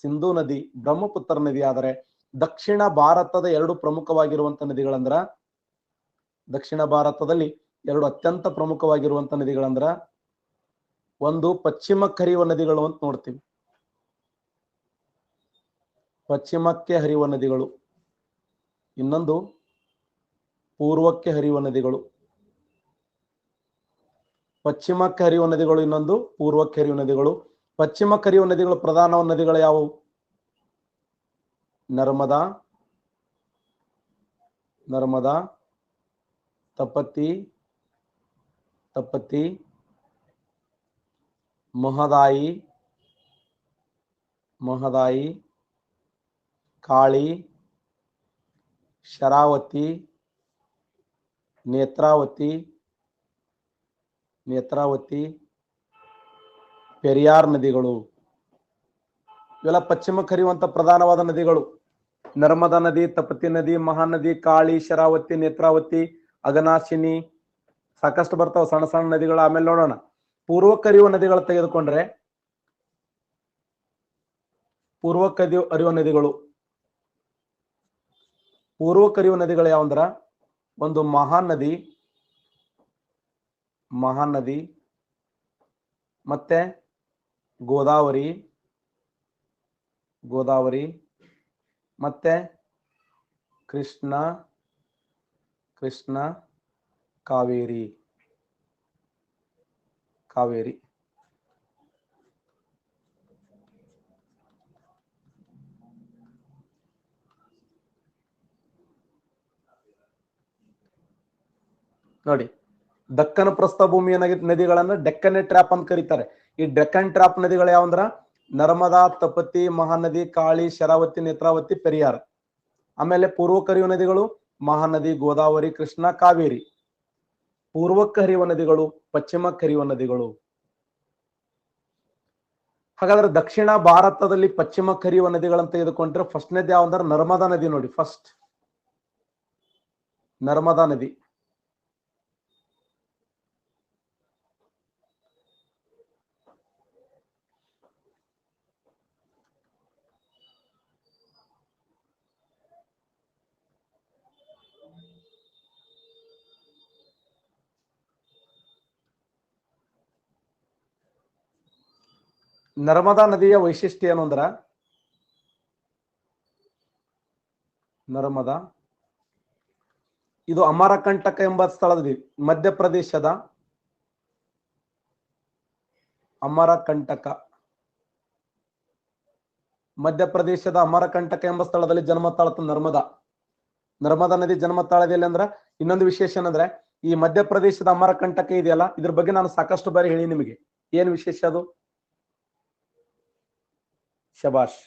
ಸಿಂಧು ನದಿ, ಬ್ರಹ್ಮಪುತ್ರ ನದಿ. ಆದರೆ ದಕ್ಷಿಣ ಭಾರತದ 2 ಪ್ರಮುಖವಾಗಿರುವಂತ ನದಿಗಳಂದ್ರ, ದಕ್ಷಿಣ ಭಾರತದಲ್ಲಿ 2 ಅತ್ಯಂತ ಪ್ರಮುಖವಾಗಿರುವಂತ ನದಿಗಳಂದ್ರ, ಒಂದು ಪಶ್ಚಿಮಕ್ಕೆ ಹರಿಯುವ ನದಿಗಳು ಅಂತ ನೋಡ್ತೀವಿ. ಪಶ್ಚಿಮಕ್ಕೆ ಹರಿಯುವ ನದಿಗಳು, ಇನ್ನೊಂದು ಪೂರ್ವಕ್ಕೆ ಹರಿಯುವ ನದಿಗಳು. ಪಶ್ಚಿಮಕ್ಕೆ ಹರಿಯುವ ನದಿಗಳು, ಇನ್ನೊಂದು ಪೂರ್ವಕ್ಕೆ ಹರಿಯುವ ನದಿಗಳು. ಪಶ್ಚಿಮಕ್ಕೆ ಹರಿಯುವ ನದಿಗಳು ಪ್ರಧಾನ ನದಿಗಳು ಯಾವುವು? ನರ್ಮದಾ, ನರ್ಮದಾ, ತಪತಿ, ತಪತಿ, ಮಹದಾಯಿ, ಮಹದಾಯಿ, ಕಾಳಿ, ಶರಾವತಿ, ನೇತ್ರಾವತಿ, ನೇತ್ರಾವತಿ, ಪೆರಿಯಾರ್ ನದಿಗಳು. ಇವೆಲ್ಲ ಪಶ್ಚಿಮಕ್ಕೆ ಹರಿಯುವಂತ ಪ್ರಧಾನವಾದ ನದಿಗಳು. ನರ್ಮದಾ ನದಿ, ತಪತಿ ನದಿ, ಮಹಾನದಿ, ಕಾಳಿ, ಶರಾವತಿ, ನೇತ್ರಾವತಿ, ಅಘನಾಶಿನಿ, ಸಾಕಷ್ಟು ಬರ್ತಾವ ಸಣ್ಣ ಸಣ್ಣ ನದಿಗಳು. ಆಮೇಲೆ ನೋಡೋಣ, ಪೂರ್ವಕ್ಕೆ ಹರಿಯುವ ನದಿಗಳು ತೆಗೆದುಕೊಂಡ್ರೆ, ಪೂರ್ವಕ್ಕೆ ಹರಿಯುವ ನದಿಗಳು, ಪೂರ್ವಕ್ಕೆ ಹರಿಯುವ ನದಿಗಳು ಯಾವಂದ್ರ, ಒಂದು ಮಹಾನದಿ, ಮಹಾನದಿ, ಮತ್ತೆ ಗೋದಾವರಿ, ಗೋದಾವರಿ, ಮತ್ತೆ ಕೃಷ್ಣ, ಕೃಷ್ಣ, ಕಾವೇರಿ, ಕಾವೇರಿ. ನೋಡಿ, ದಕ್ಕನ ಪ್ರಸ್ಥಭೂಮಿಯ ನದಿಗಳನ್ನ ಡೆಕ್ಕನ್ ಟ್ರ್ಯಾಪ್ ಅಂತ ಕರೀತಾರೆ. ಈ ಡೆಕ್ಕನ್ ಟ್ರ್ಯಾಪ್ ನದಿಗಳು ಯಾವಂದ್ರ ನರ್ಮದಾ, ತಪತಿ, ಮಹಾನದಿ, ಕಾಳಿ, ಶರಾವತಿ, ನೇತ್ರಾವತಿ, ಪೆರಿಯಾರ್. ಆಮೇಲೆ ಪೂರ್ವಕ್ಕೆ ಹರಿಯುವ ನದಿಗಳು ಮಹಾನದಿ, ಗೋದಾವರಿ, ಕೃಷ್ಣ, ಕಾವೇರಿ. ಪೂರ್ವಕ್ಕೆ ಹರಿಯುವ ನದಿಗಳು, ಪಶ್ಚಿಮಕ್ಕೆ ಹರಿಯುವ ನದಿಗಳು. ಹಾಗಾದ್ರೆ ದಕ್ಷಿಣ ಭಾರತದಲ್ಲಿ ಪಶ್ಚಿಮಕ್ಕೆ ಹರಿಯುವ ನದಿಗಳಂತ ತೆಗೆದುಕೊಂಡ್ರೆ ಫಸ್ಟ್ನೇದು ಯಾವಂದ್ರೆ ನರ್ಮದಾ ನದಿ. ನೋಡಿ, ಫಸ್ಟ್ ನರ್ಮದಾ ನದಿ. ನರ್ಮದಾ ನದಿಯ ವೈಶಿಷ್ಟ್ಯ ಏನು ಅಂದ್ರ, ನರ್ಮದಾ ಇದು ಅಮರಕಂಟಕ ಎಂಬ ಸ್ಥಳದಲ್ಲಿ, ಮಧ್ಯಪ್ರದೇಶದ ಅಮರಕಂಟಕ, ಮಧ್ಯಪ್ರದೇಶದ ಅಮರಕಂಟಕ ಎಂಬ ಸ್ಥಳದಲ್ಲಿ ಜನ್ಮ ತಾಳತ ನರ್ಮದಾ. ನರ್ಮದಾ ನದಿ ಜನ್ಮ ತಾಳದಲ್ಲಿ ಅಂದ್ರ ಇನ್ನೊಂದು ವಿಶೇಷ ಏನಂದ್ರೆ, ಈ ಮಧ್ಯಪ್ರದೇಶದ ಅಮರಕಂಟಕ ಇದೆಯಲ್ಲ, ಇದ್ರ ಬಗ್ಗೆ ನಾನು ಸಾಕಷ್ಟು ಬಾರಿ ಹೇಳಿ ನಿಮಗೆ. ಏನು ವಿಶೇಷ ಅದು? ಶಬಾಷ್.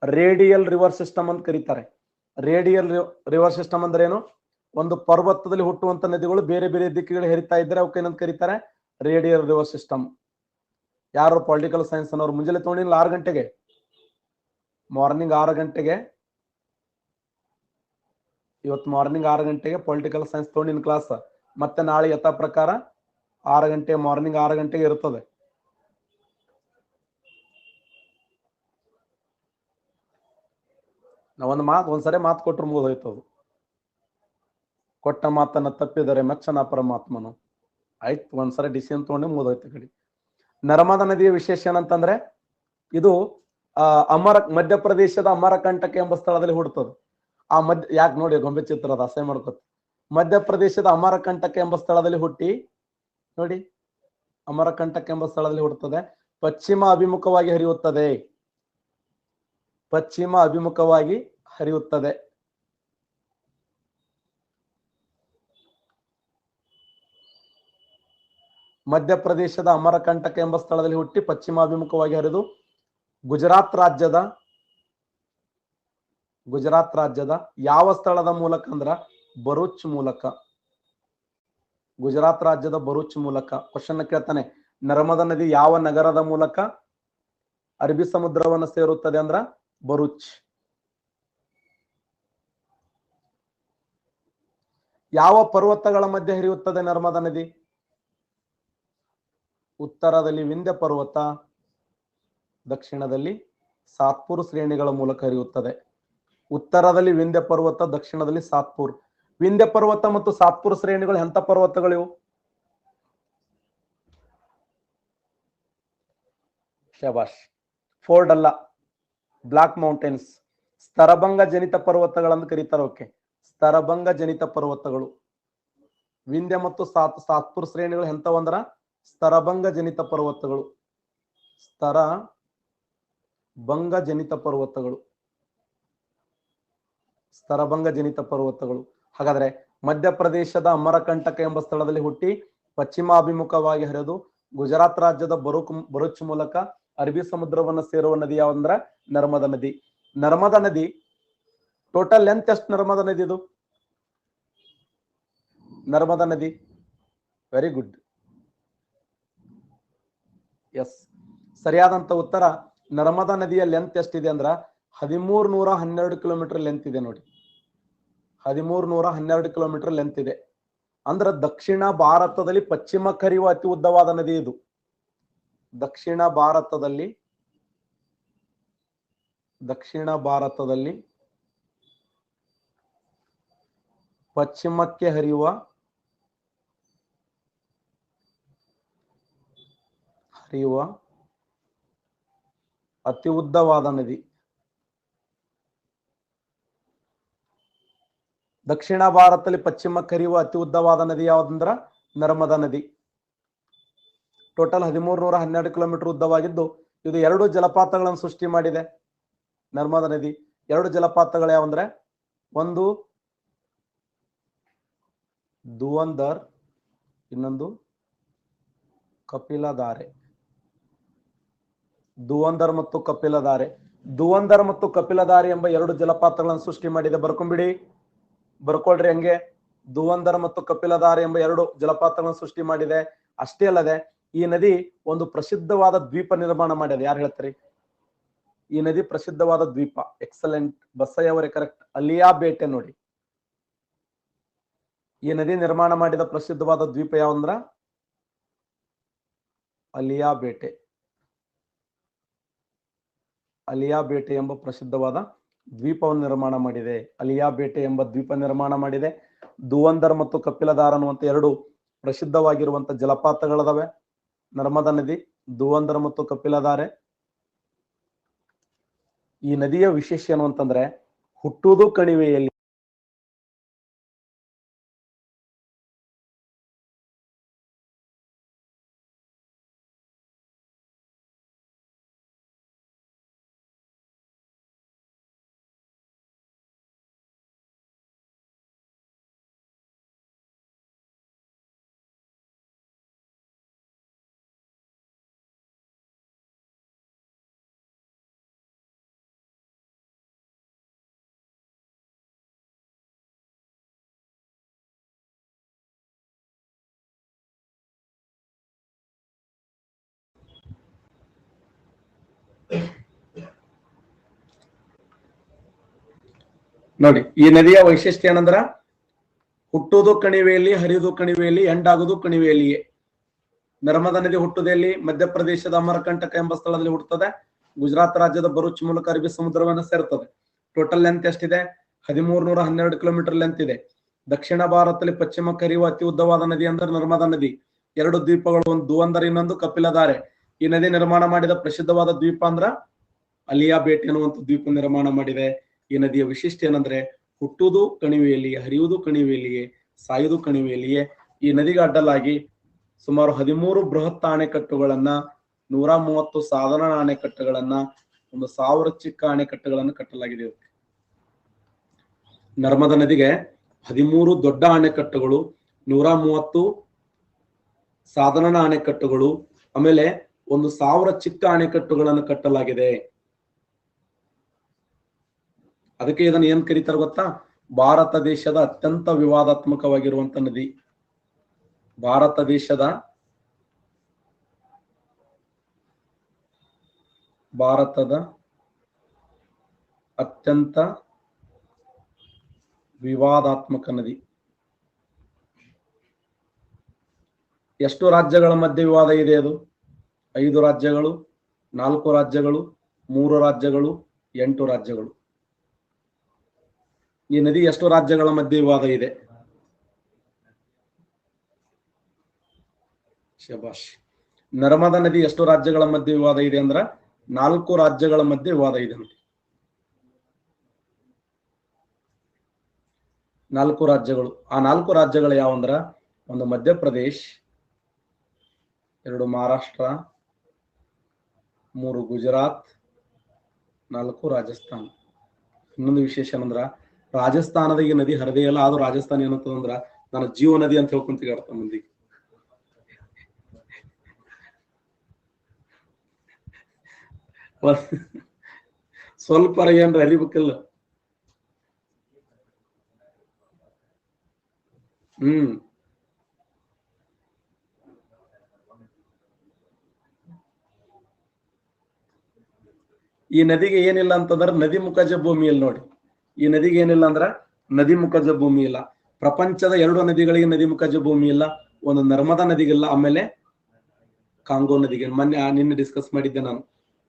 ರೇಡಿಯಲ್ ರಿವರ್ ಸಿಸ್ಟಮ್ ಅಂತ ಕರೀತಾರೆ. ರೇಡಿಯಲ್ ರಿವರ್ ಸಿಸ್ಟಮ್ ಅಂದ್ರೆ ಏನು? ಒಂದು ಪರ್ವತದಲ್ಲಿ ಹುಟ್ಟುವಂತ ನದಿಗಳು ಬೇರೆ ಬೇರೆ ದಿಕ್ಕುಗಳು ಹರಿತಾ ಇದ್ರೆ ಅವಕ್ಕೆ ಏನಂತ ಕರೀತಾರೆ? Radial river system. ಯಾರು ಪೊಲಿಟಿಕಲ್ ಸೈನ್ಸ್ ಅನ್ನೋರು ಮುಂಜಾನೆ ತಗೊಂಡಿಲ್ಲ 6 ಗಂಟೆಗೆ, ಮಾರ್ನಿಂಗ್ 6 ಗಂಟೆಗೆ, ಇವತ್ತು ಮಾರ್ನಿಂಗ್ 6 ಗಂಟೆಗೆ ಪೊಲಿಟಿಕಲ್ ಸೈನ್ಸ್ ತಗೊಂಡಿನ ಕ್ಲಾಸ್. ಮತ್ತೆ ನಾಳೆ ಯಥಾ ಪ್ರಕಾರ 6 ಗಂಟೆ, ಮಾರ್ನಿಂಗ್ 6 ಗಂಟೆಗೆ ಇರ್ತದೆ. ನಾವೊಂದು ಒಂದ್ಸರಿ ಮಾತು ಕೊಟ್ಟರು ಮುಗಿದೋಯ್ತದು. ಕೊಟ್ಟ ಮಾತನ್ನ ತಪ್ಪಿದರೆ ಮೆಚ್ಚನ ಪರಮಾತ್ಮನು. ಆಯ್ತು, ಒಂದ್ಸರಿ ಡಿಸಿಷನ್ ತಗೊಂಡು ಮುಗಿದೋಯ್ತು ಕಡೆ. ನರ್ಮದಾ ನದಿಯ ವಿಶೇಷ ಏನಂತಂದ್ರೆ, ಇದು ಮಧ್ಯಪ್ರದೇಶದ ಅಮರಕಂಟಕ ಎಂಬ ಸ್ಥಳದಲ್ಲಿ ಹುಡ್ತದೆ. ಆ ಯಾಕೆ ನೋಡಿ ಗೊಂಬೆ ಚಿತ್ರದ ಅಸಹ್ಯ ಮಾಡ್ಕೊತ. ಮಧ್ಯಪ್ರದೇಶದ ಅಮರಕಂಟಕ ಎಂಬ ಸ್ಥಳದಲ್ಲಿ ಹುಟ್ಟಿ, ನೋಡಿ ಅಮರಕಂಟಕ ಎಂಬ ಸ್ಥಳದಲ್ಲಿ ಹುಟ್ಟುತ್ತದೆ. ಪಶ್ಚಿಮ ಅಭಿಮುಖವಾಗಿ ಹರಿಯುತ್ತದೆ, ಪಶ್ಚಿಮ ಅಭಿಮುಖವಾಗಿ ಹರಿಯುತ್ತದೆ. ಮಧ್ಯಪ್ರದೇಶದ ಅಮರಕಂಟಕ ಎಂಬ ಸ್ಥಳದಲ್ಲಿ ಹುಟ್ಟಿ ಪಶ್ಚಿಮಾಭಿಮುಖವಾಗಿ ಹರಿದು ಗುಜರಾತ್ ರಾಜ್ಯದ ಯಾವ ಸ್ಥಳದ ಮೂಲಕ ಅಂದ್ರ ಭರೂಚ್ ಮೂಲಕ. ಗುಜರಾತ್ ರಾಜ್ಯದ ಭರೂಚ್ ಮೂಲಕ. ಕ್ವಶನ್ ಕೇಳ್ತಾನೆ, ನರ್ಮದಾ ನದಿ ಯಾವ ನಗರದ ಮೂಲಕ ಅರಬ್ಬಿ ಸಮುದ್ರವನ್ನು ಸೇರುತ್ತದೆ ಅಂದ್ರ ಭರೂಚ್. ಯಾವ ಪರ್ವತಗಳ ಮಧ್ಯೆ ಹರಿಯುತ್ತದೆ ನರ್ಮದಾ ನದಿ? ಉತ್ತರದಲ್ಲಿ ವಿಂಧ್ಯ ಪರ್ವತ, ದಕ್ಷಿಣದಲ್ಲಿ ಸಾತ್ಪುರ್ ಶ್ರೇಣಿಗಳ ಮೂಲಕ ಹರಿಯುತ್ತದೆ. ಉತ್ತರದಲ್ಲಿ ವಿಂಧ್ಯ ಪರ್ವತ, ದಕ್ಷಿಣದಲ್ಲಿ ಸಾತ್ಪುರ್. ವಿಂಧ್ಯ ಪರ್ವತ ಮತ್ತು ಸಾತ್ಪುರ್ ಶ್ರೇಣಿಗಳು ಎಂತ ಪರ್ವತಗಳಿವು? ಶಬಾಷ್. ಫೋರ್ಡ್ ಅಲ್ಲ, ಬ್ಲಾಕ್ ಮೌಂಟೇನ್ಸ್. ಸ್ತರಭಂಗ ಜನಿತ ಪರ್ವತಗಳಂತ ಕರೀತಾರೆ. ಓಕೆ, ಸ್ತರಭಂಗ ಜನಿತ ಪರ್ವತಗಳು. ವಿಂಧ್ಯ ಮತ್ತು ಸಾತ್ಪುರ್ ಶ್ರೇಣಿಗಳು ಎಂತವಂದ್ರ ಸ್ತರಭಂಗ ಜನಿತ ಪರ್ವತಗಳು. ಸ್ತರಭಂಗ ಜನಿತ ಪರ್ವತಗಳು. ಸ್ತರಭಂಗ ಜನಿತ ಪರ್ವತಗಳು. ಹಾಗಾದ್ರೆ ಮಧ್ಯಪ್ರದೇಶದ ಅಮರಕಂಟಕ ಎಂಬ ಸ್ಥಳದಲ್ಲಿ ಹುಟ್ಟಿ ಪಶ್ಚಿಮಾಭಿಮುಖವಾಗಿ ಹರಿದು ಗುಜರಾತ್ ರಾಜ್ಯದ ಭರೂಚ್ ಮೂಲಕ ಅರಬ್ಬಿ ಸಮುದ್ರವನ್ನು ಸೇರುವ ನದಿ ಯಾವಂದ್ರ ನರ್ಮದಾ ನದಿ. ನರ್ಮದಾ ನದಿ ಟೋಟಲ್ ಲೆಂತ್ ಎಷ್ಟು? ನರ್ಮದಾ ನದಿ ಇದು ನರ್ಮದಾ ನದಿ. Very good. ಎಸ್, ಸರಿಯಾದಂತ ಉತ್ತರ. ನರ್ಮದಾ ನದಿಯ ಲೆಂತ್ ಎಷ್ಟಿದೆ ಅಂದ್ರ 1312 ಕಿಲೋಮೀಟರ್ ಲೆಂತ್ ಇದೆ ನೋಡಿ. 1312 ಕಿಲೋಮೀಟರ್ ಲೆಂತ್ ಇದೆ. ಅಂದ್ರ ದಕ್ಷಿಣ ಭಾರತದಲ್ಲಿ ಪಶ್ಚಿಮಕ್ಕೆ ಹರಿಯುವ ಅತಿ ಉದ್ದವಾದ ನದಿ ಇದು. ದಕ್ಷಿಣ ಭಾರತದಲ್ಲಿ ಪಶ್ಚಿಮಕ್ಕೆ ಹರಿಯುವ ಅತಿ ಉದ್ದವಾದ ನದಿ. ದಕ್ಷಿಣ ಭಾರತದಲ್ಲಿ ಪಶ್ಚಿಮಕ್ಕೆ ಹರಿಯುವ ಅತಿ ಉದ್ದವಾದ ನದಿ ಯಾವ್ದಂದ್ರ ನರ್ಮದಾ ನದಿ. ಟೋಟಲ್ 1312 ಕಿಲೋಮೀಟರ್ ಉದ್ದವಾಗಿದ್ದು ಇದು 2 ಜಲಪಾತಗಳನ್ನು ಸೃಷ್ಟಿ ಮಾಡಿದೆ ನರ್ಮದಾ ನದಿ. 2 ಜಲಪಾತಗಳು ಯಾವಂದ್ರೆ ಒಂದು ಧುವಂಧರ್, ಇನ್ನೊಂದು ಕಪಿಲಧಾರೆ. ಧುವಂಧರ್ ಮತ್ತು ಕಪಿಲಧಾರೆ. ಧುವಂಧರ್ ಮತ್ತು ಕಪಿಲಧಾರೆ ಎಂಬ 2 ಜಲಪಾತಗಳನ್ನು ಸೃಷ್ಟಿ ಮಾಡಿದೆ. ಬರ್ಕೊಳ್ರಿ ಹಂಗೆ. ಧುವಂಧರ್ ಮತ್ತು ಕಪಿಲಧಾರೆ ಎಂಬ 2 ಜಲಪಾತಗಳನ್ನು ಸೃಷ್ಟಿ ಮಾಡಿದೆ. ಅಷ್ಟೇ ಅಲ್ಲದೆ ಈ ನದಿ ಒಂದು ಪ್ರಸಿದ್ಧವಾದ ದ್ವೀಪ ನಿರ್ಮಾಣ ಮಾಡಿದೆ. ಯಾರು ಹೇಳ್ತಾರೆ? ಈ ನದಿ ಪ್ರಸಿದ್ಧವಾದ ದ್ವೀಪ. ಎಕ್ಸಲೆಂಟ್ ಬಸಯ್ಯ ಅವರೇ, ಕರೆಕ್ಟ್. ಅಲಿಯಾ ಬೇಟೆ ನೋಡಿ. ಈ ನದಿ ನಿರ್ಮಾಣ ಮಾಡಿದ ಪ್ರಸಿದ್ಧವಾದ ದ್ವೀಪ ಯಾವಂದ್ರ ಅಲಿಯಾ ಬೇಟೆ. ಅಲಿಯಾ ಬೇಟೆ ಎಂಬ ಪ್ರಸಿದ್ಧವಾದ ದ್ವೀಪವನ್ನು ನಿರ್ಮಾಣ ಮಾಡಿದೆ. ಅಲಿಯಾ ಬೇಟೆ ಎಂಬ ದ್ವೀಪ ನಿರ್ಮಾಣ ಮಾಡಿದೆ. ಧುವಂಧರ್ ಮತ್ತು ಕಪಿಲಧಾರ ಅನ್ನುವಂತ 2 ಪ್ರಸಿದ್ಧವಾಗಿರುವಂತ ಜಲಪಾತಗಳದಾವೆ ನರ್ಮದಾ ನದಿ, ಧುವಂಧರ್ ಮತ್ತು ಕಪಿಲಧಾರೆ. ಈ ನದಿಯ ವಿಶೇಷ ಏನು ಅಂತಂದ್ರೆ ಹುಟ್ಟುವುದು ಕಣಿವೆಯಲ್ಲಿ. ನೋಡಿ, ಈ ನದಿಯ ವೈಶಿಷ್ಟ್ಯ ಏನಂದ್ರ ಹುಟ್ಟುವುದು ಕಣಿವೆಯಲ್ಲಿ, ಹರಿಯುವುದು ಕಣಿವೆಯಲ್ಲಿ, ಎಂಡಾಗುವುದು ಕಣಿವೆಯಲ್ಲಿಯೇ. ನರ್ಮದಾ ನದಿ ಹುಟ್ಟುವುದಲ್ಲಿ ಮಧ್ಯಪ್ರದೇಶದ ಅಮರಕಂಟಕ ಎಂಬ ಸ್ಥಳದಲ್ಲಿ ಹುಟ್ಟುತ್ತದೆ. ಗುಜರಾತ್ ರಾಜ್ಯದ ಭರೂಚ್ ಮೂಲಕ ಅರಬ್ಬಿ ಸಮುದ್ರವನ್ನು ಸೇರುತ್ತದೆ. ಟೋಟಲ್ ಲೆಂತ್ ಎಷ್ಟಿದೆ? 1312 ಕಿಲೋಮೀಟರ್ ಲೆಂತ್ ಇದೆ. ದಕ್ಷಿಣ ಭಾರತದಲ್ಲಿ ಪಶ್ಚಿಮಕ್ಕೆ ಹರಿಯುವ ಅತಿ ಉದ್ದವಾದ ನದಿ ಅಂದ್ರೆ ನರ್ಮದಾ ನದಿ. 2 ದ್ವೀಪಗಳು, ಒಂದು ಧುವಂಧರ್, ಇನ್ನೊಂದು ಕಪಿಲಧಾರೆ. ಈ ನದಿ ನಿರ್ಮಾಣ ಮಾಡಿದ ಪ್ರಸಿದ್ಧವಾದ ದ್ವೀಪ ಅಂದ್ರ ಅಲಿಯಾ ಬೇಟೆ ಅನ್ನುವಂತ ದ್ವೀಪ ನಿರ್ಮಾಣ ಮಾಡಿದೆ. ಈ ನದಿಯ ವಿಶಿಷ್ಟ ಏನಂದ್ರೆ ಹುಟ್ಟುವುದು ಕಣಿವೆಯಲ್ಲಿಯೇ, ಹರಿಯುವುದು ಕಣಿವೆಯಲ್ಲಿಯೇ, ಸಾಯುವುದು ಕಣಿವೆಯಲ್ಲಿಯೇ. ಈ ನದಿಗೆ ಅಡ್ಡಲಾಗಿ ಸುಮಾರು 13 ಬೃಹತ್ ಅಣೆಕಟ್ಟುಗಳನ್ನ, 130 ಸಾಧಾರಣ ಅಣೆಕಟ್ಟುಗಳನ್ನ, 1000 ಚಿಕ್ಕ ಅಣೆಕಟ್ಟುಗಳನ್ನು ಕಟ್ಟಲಾಗಿದೆ. ನರ್ಮದಾ ನದಿಗೆ 13 ದೊಡ್ಡ ಅಣೆಕಟ್ಟುಗಳು, 130 ಸಾಧಾರಣ ಅಣೆಕಟ್ಟುಗಳು, ಆಮೇಲೆ 1000 ಚಿಕ್ಕ ಅಣೆಕಟ್ಟುಗಳನ್ನು ಕಟ್ಟಲಾಗಿದೆ. ಅದಕ್ಕೆ ಇದನ್ನು ಏನ್ ಕರೀತಾರೆ ಗೊತ್ತಾ? ಭಾರತ ದೇಶದ ಅತ್ಯಂತ ವಿವಾದಾತ್ಮಕವಾಗಿರುವಂತ ನದಿ. ಭಾರತದ ಅತ್ಯಂತ ವಿವಾದಾತ್ಮಕ ನದಿ. ಎಷ್ಟು ರಾಜ್ಯಗಳ ಮಧ್ಯೆ ವಿವಾದ ಇದೆ ಅದು? 5 ರಾಜ್ಯಗಳು, 4 ರಾಜ್ಯಗಳು, 3 ರಾಜ್ಯಗಳು, 8 ರಾಜ್ಯಗಳು. ಈ ನದಿ ಎಷ್ಟು ರಾಜ್ಯಗಳ ಮಧ್ಯೆ ವಿವಾದ ಇದೆ? ಶಬಾಷ್. ನರ್ಮದಾ ನದಿ ಎಷ್ಟು ರಾಜ್ಯಗಳ ಮಧ್ಯೆ ವಿವಾದ ಇದೆ ಅಂದ್ರ 4 ರಾಜ್ಯಗಳ ಮಧ್ಯೆ ವಿವಾದ ಇದೆ ನೋಡಿ. 4 ರಾಜ್ಯಗಳು. ಆ 4 ರಾಜ್ಯಗಳು ಯಾವಂದ್ರ, ಒಂದು ಮಧ್ಯಪ್ರದೇಶ್, 2 ಮಹಾರಾಷ್ಟ್ರ, 3 ಗುಜರಾತ್, 4 ರಾಜಸ್ಥಾನ್. ಇನ್ನೊಂದು ವಿಶೇಷ ಏನಂದ್ರ, ರಾಜಸ್ಥಾನದ ಈ ನದಿ ಹರಿದೇ ಇಲ್ಲ, ಆದ್ರೂ ರಾಜಸ್ಥಾನ ಏನಂತಂದ್ರ ನಾನು ಜೀವ ನದಿ ಅಂತ ಹೇಳ್ಕೊಂತೀಗ ಅರ್ಥ ಮಂದಿಗೆ. ಸ್ವಲ್ಪ ಏನ್ರ ಅರಿಬೇಕಲ್ಲ. ಈ ನದಿಗೆ ಏನಿಲ್ಲ ಅಂತಂದ್ರ ನದಿ ಮುಖಜ ಭೂಮಿ ಇಲ್ಲ ನೋಡಿ. ಈ ನದಿಗೆ ಏನಿಲ್ಲ ಅಂದ್ರ ನದಿ ಮುಖಜ ಭೂಮಿ ಇಲ್ಲ. ಪ್ರಪಂಚದ 2 ನದಿಗಳಿಗೆ ನದಿ ಮುಖಜ ಭೂಮಿ ಇಲ್ಲ. ಒಂದು ನರ್ಮದಾ ನದಿಗಿಲ್ಲ, ಆಮೇಲೆ ಕಾಂಗೋ ನದಿಗೆ. ನಿನ್ನೆ ಡಿಸ್ಕಸ್ ಮಾಡಿದ್ದೆ ನಾನು.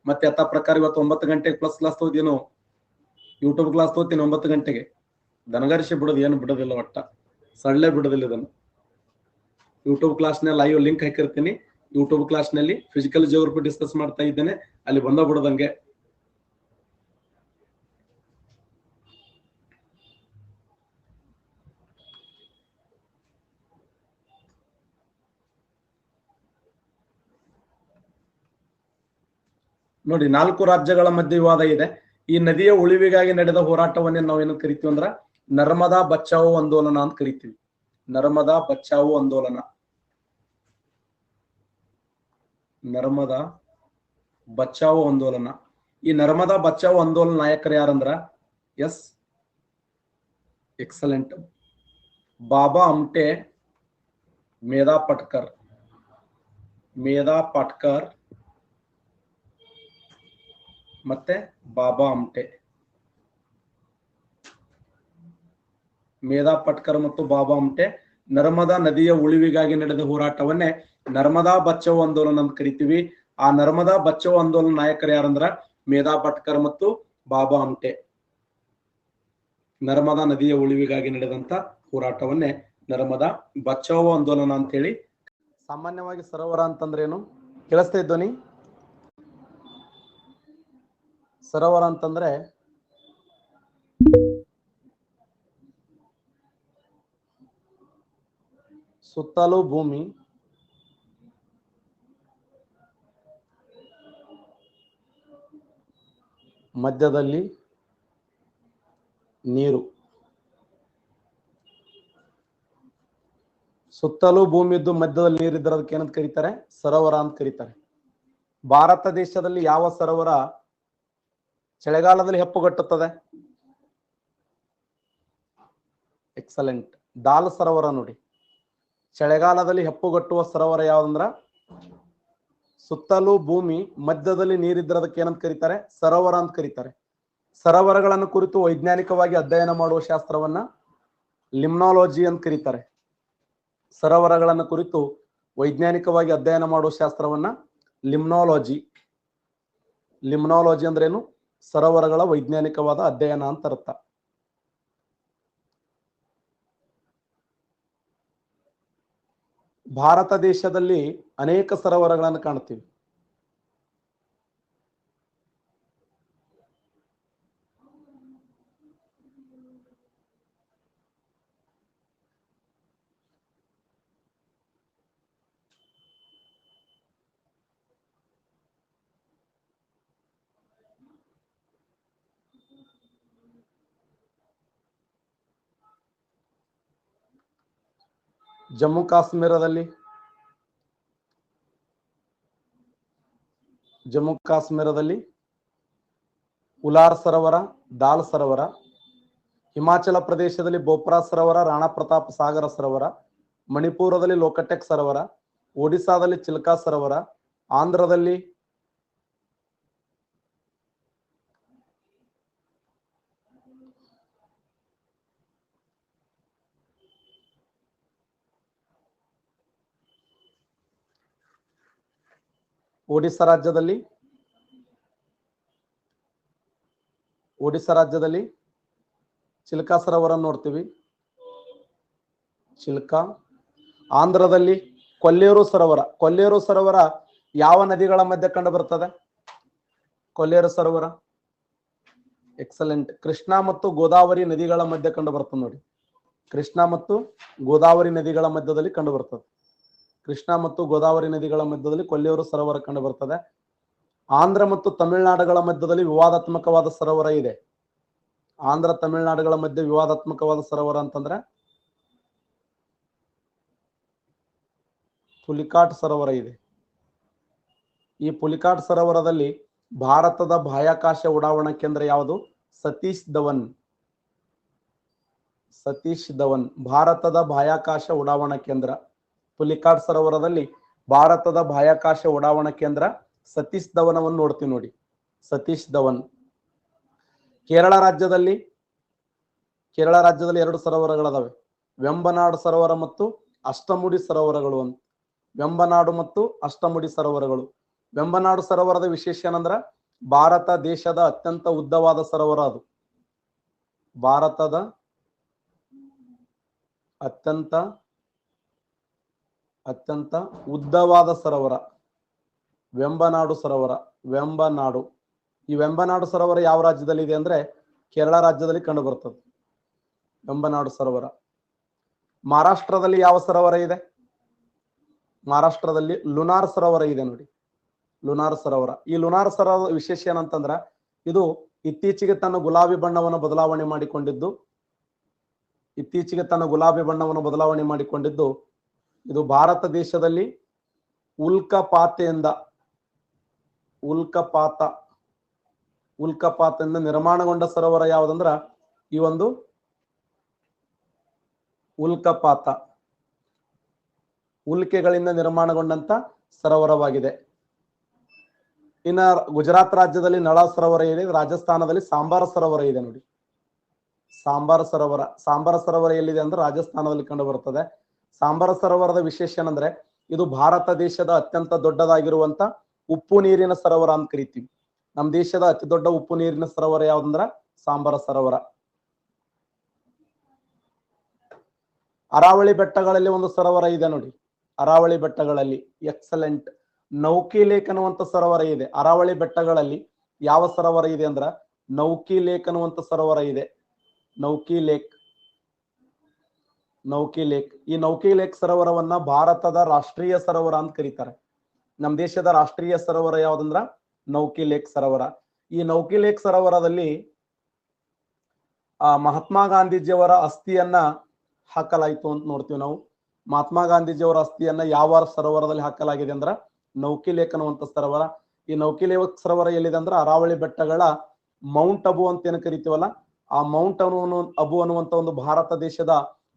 ಮತ್ತೆ ಅತ್ತ ಪ್ರಕಾರ ಇವತ್ತು 9 ಗಂಟೆಗೆ ಪ್ಲಸ್ ಕ್ಲಾಸ್ ತೋತೀನೋ, ಯೂಟ್ಯೂಬ್ ಕ್ಲಾಸ್ ತೋತೀನಿ 9 ಗಂಟೆಗೆ. ದನಗರಿಸಿ ಬಿಡೋದು ಏನು ಬಿಡೋದಿಲ್ಲ, ಒಟ್ಟ ಸಳ್ಳೆ ಬಿಡೋದಿಲ್ಲ ಇದನ್ನು. ಯೂಟ್ಯೂಬ್ ಕ್ಲಾಸ್ ನಲ್ಲಿ ಲೈವ್ ಲಿಂಕ್ ಹಾಕಿರ್ತೀನಿ. ಯೂಟ್ಯೂಬ್ ಕ್ಲಾಸ್ ನಲ್ಲಿ ಫಿಸಿಕಲ್ ಜಿಯೋಗ್ರಫಿ ಡಿಸ್ಕಸ್ ಮಾಡ್ತಾ ಇದ್ದೇನೆ, ಅಲ್ಲಿ ಬಂದ ಬಿಡೋದಂಗೆ. ನೋಡಿ, 4 ರಾಜ್ಯಗಳ ಮಧ್ಯೆ ವಿವಾದ ಇದೆ. ಈ ನದಿಯ ಉಳಿವಿಗಾಗಿ ನಡೆದ ಹೋರಾಟವನ್ನೇ ನಾವೇನು ಕರಿತೀವಿ ಅಂದ್ರ ನರ್ಮದಾ ಬಚಾವೋ ಆಂದೋಲನ ಅಂತ ಕರಿತೀವಿ. ನರ್ಮದಾ ಬಚಾವೋ ಆಂದೋಲನ. ನರ್ಮದಾ ಬಚಾವೋ ಆಂದೋಲನ. ಈ ನರ್ಮದಾ ಬಚಾವೋ ಆಂದೋಲನ ನಾಯಕರು ಯಾರಂದ್ರ, ಎಸ್ ಎಕ್ಸಲೆಂಟ್, ಬಾಬಾ ಆಮ್ಟೆ, ಮೇಧಾ ಪಟ್ಕರ್. ಮೇಧಾ ಪಾಟ್ಕರ್ ಮತ್ತೆ ಬಾಬಾ ಆಮ್ಟೆ. ಮೇಧಾ ಪಟ್ಕರ್ ಮತ್ತು ಬಾಬಾ ಆಮ್ಟೆ ನರ್ಮದಾ ನದಿಯ ಉಳಿವಿಗಾಗಿ ನಡೆದ ಹೋರಾಟವನ್ನೇ ನರ್ಮದಾ ಬಚಾವೋ ಆಂದೋಲನ ಅಂತ ಕರಿತೀವಿ. ಆ ನರ್ಮದಾ ಬಚಾವೋ ಆಂದೋಲನ ನಾಯಕರು ಯಾರಂದ್ರ ಮೇಧಾ ಪಟ್ಕರ್ ಮತ್ತು ಬಾಬಾ ಆಮ್ಟೆ. ನರ್ಮದಾ ನದಿಯ ಉಳಿವಿಗಾಗಿ ನಡೆದಂತ ಹೋರಾಟವನ್ನೇ ನರ್ಮದಾ ಬಚಾವೋ ಆಂದೋಲನ ಅಂತ ಹೇಳಿ. ಸಾಮಾನ್ಯವಾಗಿ ಸರೋವರ ಅಂತಂದ್ರೇನು ಕೇಳಿಸ್ತಾ ಇದ್ದೋನಿ? ಸರೋವರ ಅಂತಂದ್ರೆ ಸುತ್ತಲೂ ಭೂಮಿ, ಮಧ್ಯದಲ್ಲಿ ನೀರು. ಸುತ್ತಲೂ ಭೂಮಿ ಇದ್ದು ಮಧ್ಯದಲ್ಲಿ ನೀರಿದ್ದರೆ ಅದಕ್ಕೆ ಏನಂತ ಕರೀತಾರೆ? ಸರೋವರ ಅಂತ ಕರೀತಾರೆ. ಭಾರತ ದೇಶದಲ್ಲಿ ಯಾವ ಸರೋವರ ಚಳಿಗಾಲದಲ್ಲಿ ಹೆಪ್ಪುಗಟ್ಟುತ್ತದೆ? ಎಕ್ಸಲೆಂಟ್, ದಾಲ್ ಸರೋವರ. ನೋಡಿ, ಚಳಿಗಾಲದಲ್ಲಿ ಹೆಪ್ಪುಗಟ್ಟುವ ಸರೋವರ ಯಾವ್ದಂದ್ರ ಸುತ್ತಲೂ ಭೂಮಿ ಮಧ್ಯದಲ್ಲಿ ನೀರಿದ್ರೆ ಅದಕ್ಕೆ ಏನಂತ ಕರೀತಾರೆ? ಸರೋವರ ಅಂತ ಕರೀತಾರೆ. ಸರೋವರಗಳನ್ನು ಕುರಿತು ವೈಜ್ಞಾನಿಕವಾಗಿ ಅಧ್ಯಯನ ಮಾಡುವ ಶಾಸ್ತ್ರವನ್ನ ಲಿಮ್ನಾಲಜಿ ಅಂತ ಕರೀತಾರೆ. ಸರೋವರಗಳನ್ನು ಕುರಿತು ವೈಜ್ಞಾನಿಕವಾಗಿ ಅಧ್ಯಯನ ಮಾಡುವ ಶಾಸ್ತ್ರವನ್ನ ಲಿಮ್ನಾಲಜಿ. ಲಿಮ್ನಾಲಜಿ ಅಂದ್ರೇನು? ಸರೋವರಗಳ ವೈಜ್ಞಾನಿಕವಾದ ಅಧ್ಯಯನ ಅಂತ ಅರ್ಥ. ಭಾರತ ದೇಶದಲ್ಲಿ ಅನೇಕ ಸರೋವರಗಳನ್ನು ಕಾಣ್ತೀವಿ. ಜಮ್ಮು ಕಾಶ್ಮೀರದಲ್ಲಿ ಉಲಾರ್ ಸರೋವರ, ದಾಲ್ ಸರೋವರ. ಹಿಮಾಚಲ ಪ್ರದೇಶದಲ್ಲಿ ಬೋಪ್ರಾ ಸರೋವರ, ರಾಣಾ ಪ್ರತಾಪ್ ಸಾಗರ ಸರೋವರ. ಮಣಿಪುರದಲ್ಲಿ ಲೋಕಟೆಕ್ ಸರೋವರ. ಒಡಿಸ್ಸಾದಲ್ಲಿ ಚಿಲ್ಕಾ ಸರೋವರ. ಆಂಧ್ರದಲ್ಲಿ ಒಡಿಸ್ಸಾ ರಾಜ್ಯದಲ್ಲಿ ಚಿಲ್ಕಾ ಸರೋವರ ನೋಡ್ತೀವಿ. ಚಿಲ್ಕಾ. ಆಂಧ್ರದಲ್ಲಿ ಕೊಲ್ಲೇರು ಸರೋವರ. ಕೊಲ್ಲೇರು ಸರೋವರ ಯಾವ ನದಿಗಳ ಮಧ್ಯೆ ಕಂಡು ಬರ್ತದೆ? ಕೊಲ್ಲೇರು ಸರೋವರ ಎಕ್ಸಲೆಂಟ್, ಕೃಷ್ಣಾ ಮತ್ತು ಗೋದಾವರಿ ನದಿಗಳ ಮಧ್ಯೆ ಕಂಡು ಬರ್ತದೆ ನೋಡಿ. ಕೃಷ್ಣ ಮತ್ತು ಗೋದಾವರಿ ನದಿಗಳ ಮಧ್ಯದಲ್ಲಿ ಕಂಡು ಬರ್ತದೆ. ಕೃಷ್ಣ ಮತ್ತು ಗೋದಾವರಿ ನದಿಗಳ ಮಧ್ಯದಲ್ಲಿ ಕೊಲ್ಲಿಯೂರು ಸರೋವರ ಕಂಡು ಬರ್ತದೆ. ಆಂಧ್ರ ಮತ್ತು ತಮಿಳುನಾಡುಗಳ ಮಧ್ಯದಲ್ಲಿ ವಿವಾದಾತ್ಮಕವಾದ ಸರೋವರ ಇದೆ. ಆಂಧ್ರ ತಮಿಳುನಾಡುಗಳ ಮಧ್ಯೆ ವಿವಾದಾತ್ಮಕವಾದ ಸರೋವರ ಅಂತಂದ್ರೆ ಪುಲಿಕಾಟ್ ಸರೋವರ ಇದೆ. ಈ ಪುಲಿಕಾಟ್ ಸರೋವರದಲ್ಲಿ ಭಾರತದ ಬಾಹ್ಯಾಕಾಶ ಉಡಾವಣಾ ಕೇಂದ್ರ ಯಾವುದು? ಸತೀಶ್ ಧವನ್. ಸತೀಶ್ ಧವನ್ ಭಾರತದ ಬಾಹ್ಯಾಕಾಶ ಉಡಾವಣಾ ಕೇಂದ್ರ. ಪುಲಿಕಾಟ್ ಸರೋವರದಲ್ಲಿ ಭಾರತದ ಬಾಹ್ಯಾಕಾಶ ಉಡಾವಣಾ ಕೇಂದ್ರ ಸತೀಶ್ ಧವನವನ್ನು ನೋಡ್ತೀವಿ ನೋಡಿ, ಸತೀಶ್ ಧವನ್. ಕೇರಳ ರಾಜ್ಯದಲ್ಲಿ ಎರಡು ಸರೋವರಗಳದಾವೆ, ವೆಂಬನಾಡು ಸರೋವರ ಮತ್ತು ಅಷ್ಟಮುಡಿ ಸರೋವರಗಳು ಅಂತ. ವೆಂಬನಾಡು ಮತ್ತು ಅಷ್ಟಮುಡಿ ಸರೋವರಗಳು. ವೆಂಬನಾಡು ಸರೋವರದ ವಿಶೇಷ ಏನಂದ್ರ ಭಾರತ ದೇಶದ ಅತ್ಯಂತ ಉದ್ದವಾದ ಸರೋವರ ಅದು. ಭಾರತದ ಅತ್ಯಂತ ಉದ್ದವಾದ ಸರೋವರ ವೆಂಬನಾಡು ಸರೋವರ. ವೆಂಬನಾಡು. ಈ ವೆಂಬನಾಡು ಸರೋವರ ಯಾವ ರಾಜ್ಯದಲ್ಲಿ ಇದೆ ಅಂದ್ರೆ ಕೇರಳ ರಾಜ್ಯದಲ್ಲಿ ಕಂಡು ಬರ್ತದೆ ವೆಂಬನಾಡು ಸರೋವರ. ಮಹಾರಾಷ್ಟ್ರದಲ್ಲಿ ಯಾವ ಸರೋವರ ಇದೆ? ಮಹಾರಾಷ್ಟ್ರದಲ್ಲಿ ಲುನಾರ್ ಸರೋವರ ಇದೆ ನೋಡಿ, ಲುನಾರ್ ಸರೋವರ. ಈ ಲುನಾರ್ ಸರೋವರ ವಿಶೇಷ ಏನಂತಂದ್ರ ಇದು ಇತ್ತೀಚೆಗೆ ತನ್ನ ಗುಲಾಬಿ ಬಣ್ಣವನ್ನು ಬದಲಾವಣೆ ಮಾಡಿಕೊಂಡಿದ್ದು ಇದು ಭಾರತ ದೇಶದಲ್ಲಿ ಉಲ್ಕಪಾತದಿಂದ ನಿರ್ಮಾಣಗೊಂಡ ಸರೋವರ ಯಾವುದಂದ್ರ ಈ ಒಂದು ಉಲ್ಕಪಾತ, ಉಲ್ಕೆಗಳಿಂದ ನಿರ್ಮಾಣಗೊಂಡಂತ ಸರೋವರವಾಗಿದೆ. ಇನ್ನ ಗುಜರಾತ್ ರಾಜ್ಯದಲ್ಲಿ ನಳ ಸರೋವರ ಇದೆ. ರಾಜಸ್ಥಾನದಲ್ಲಿ ಸಾಂಬಾರ ಸರೋವರ ಇದೆ ನೋಡಿ, ಸಾಂಬಾರ ಸರೋವರ ಎಲ್ಲಿದೆ ಅಂದ್ರೆ ರಾಜಸ್ಥಾನದಲ್ಲಿ ಕಂಡು ಬರುತ್ತದೆ. ಸಾಂಬಾರ ಸರೋವರದ ವಿಶೇಷ ಏನಂದ್ರೆ ಇದು ಭಾರತ ದೇಶದ ಅತ್ಯಂತ ದೊಡ್ಡದಾಗಿರುವಂತ ಉಪ್ಪು ನೀರಿನ ಸರೋವರ ಅಂತ ಕರಿತೀವಿ. ನಮ್ಮ ದೇಶದ ಅತಿ ದೊಡ್ಡ ಉಪ್ಪು ನೀರಿನ ಸರೋವರ ಯಾವ್ದಂದ್ರ ಸಾಂಬಾರ ಸರೋವರ. ಅರಾವಳಿ ಬೆಟ್ಟಗಳಲ್ಲಿ ಒಂದು ಸರೋವರ ಇದೆ ನೋಡಿ, ಅರಾವಳಿ ಬೆಟ್ಟಗಳಲ್ಲಿ ಎಕ್ಸಲೆಂಟ್ ನೌಕಿ ಲೇಕ್ ಅನ್ನುವಂತ ಸರೋವರ ಇದೆ. ಅರಾವಳಿ ಬೆಟ್ಟಗಳಲ್ಲಿ ಯಾವ ಸರೋವರ ಇದೆ ಅಂದ್ರ ನೌಕಿ ಲೇಕ್ ಅನ್ನುವಂತ ಸರೋವರ ಇದೆ. ನೌಕಿ ಲೇಕ್. ಈ ನೌಕಿ ಲೇಕ್ ಸರೋವರವನ್ನ ಭಾರತದ ರಾಷ್ಟ್ರೀಯ ಸರೋವರ ಅಂತ ಕರೀತಾರೆ. ನಮ್ಮ ದೇಶದ ರಾಷ್ಟ್ರೀಯ ಸರೋವರ ಯಾವ್ದಂದ್ರ ನೌಕಿ ಲೇಕ್ ಸರೋವರ. ಈ ನೌಕಿ ಲೇಕ್ ಸರೋವರದಲ್ಲಿ ಮಹಾತ್ಮ ಗಾಂಧೀಜಿಯವರ ಅಸ್ಥಿಯನ್ನ ಹಾಕಲಾಯಿತು ಅಂತ ನೋಡ್ತೀವಿ ನಾವು. ಮಹಾತ್ಮ ಗಾಂಧೀಜಿಯವರ ಅಸ್ಥಿಯನ್ನ ಯಾವ ಸರೋವರದಲ್ಲಿ ಹಾಕಲಾಗಿದೆ ಅಂದ್ರ ನೌಕಿ ಲೇಕ್ ಅನ್ನುವಂತ ಸರೋವರ. ಈ ನೌಕಿ ಲೇಕ್ ಸರೋವರ ಎಲ್ಲಿದೆ ಅಂದ್ರೆ ಅರಾವಳಿ ಬೆಟ್ಟಗಳ ಮೌಂಟ್ ಅಬು ಅಂತ ಏನ್ ಕರಿತೀವಲ್ಲ, ಆ ಮೌಂಟ್ ಅಬು ಅನ್ನುವಂತ ಒಂದು ಭಾರತ ದೇಶದ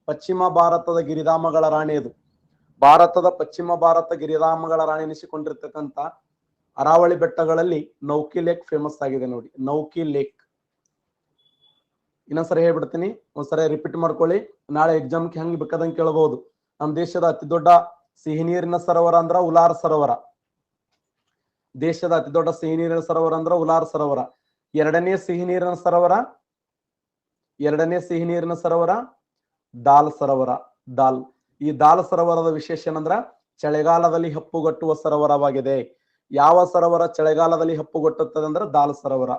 ಪಶ್ಚಿಮ ಭಾರತದ ಗಿರಿಧಾಮಗಳ ರಾಣಿ. ಅದು ಭಾರತದ ಪಶ್ಚಿಮ ಭಾರತ ಗಿರಿಧಾಮಗಳ ರಾಣಿ ಎನಿಸಿಕೊಂಡಿರ್ತಕ್ಕಂಥ ಅರಾವಳಿ ಬೆಟ್ಟಗಳಲ್ಲಿ ನೌಕಿ ಲೇಕ್ ಫೇಮಸ್ ಆಗಿದೆ ನೋಡಿ, ನೌಕಿ ಲೇಕ್. ಇನ್ನೊಂದ್ಸರಿ ಹೇಳ್ಬಿಡ್ತೀನಿ, ಒಂದ್ಸರಿ ರಿಪೀಟ್ ಮಾಡ್ಕೊಳ್ಳಿ, ನಾಳೆ ಎಕ್ಸಾಮ್ಗೆ ಹೆಂಗ್ ಬೇಕಾದಂಗೆ ಕೇಳಬಹುದು. ನಮ್ಮ ದೇಶದ ಅತಿ ದೊಡ್ಡ ಸಿಹಿ ನೀರಿನ ಸರೋವರ ಅಂದ್ರ ಉಲಾರ್ ಸರೋವರ. ದೇಶದ ಅತಿ ದೊಡ್ಡ ಸಿಹಿ ನೀರಿನ ಸರೋವರ ಅಂದ್ರ ಉಲಾರ್ ಸರೋವರ. ಎರಡನೇ ಸಿಹಿ ನೀರಿನ ಸರೋವರ ದಾಲ್ ಸರೋವರ. ಈ ದಾಲ್ ಸರೋವರದ ವಿಶೇಷ ಏನಂದ್ರ ಚಳಿಗಾಲದಲ್ಲಿ ಹೆಪ್ಪುಗಟ್ಟುವ ಸರೋವರವಾಗಿದೆ. ಯಾವ ಸರೋವರ ಚಳಿಗಾಲದಲ್ಲಿ ಹೆಪ್ಪುಗಟ್ಟುತ್ತದೆ ಅಂದ್ರೆ ದಾಲ್ ಸರೋವರ.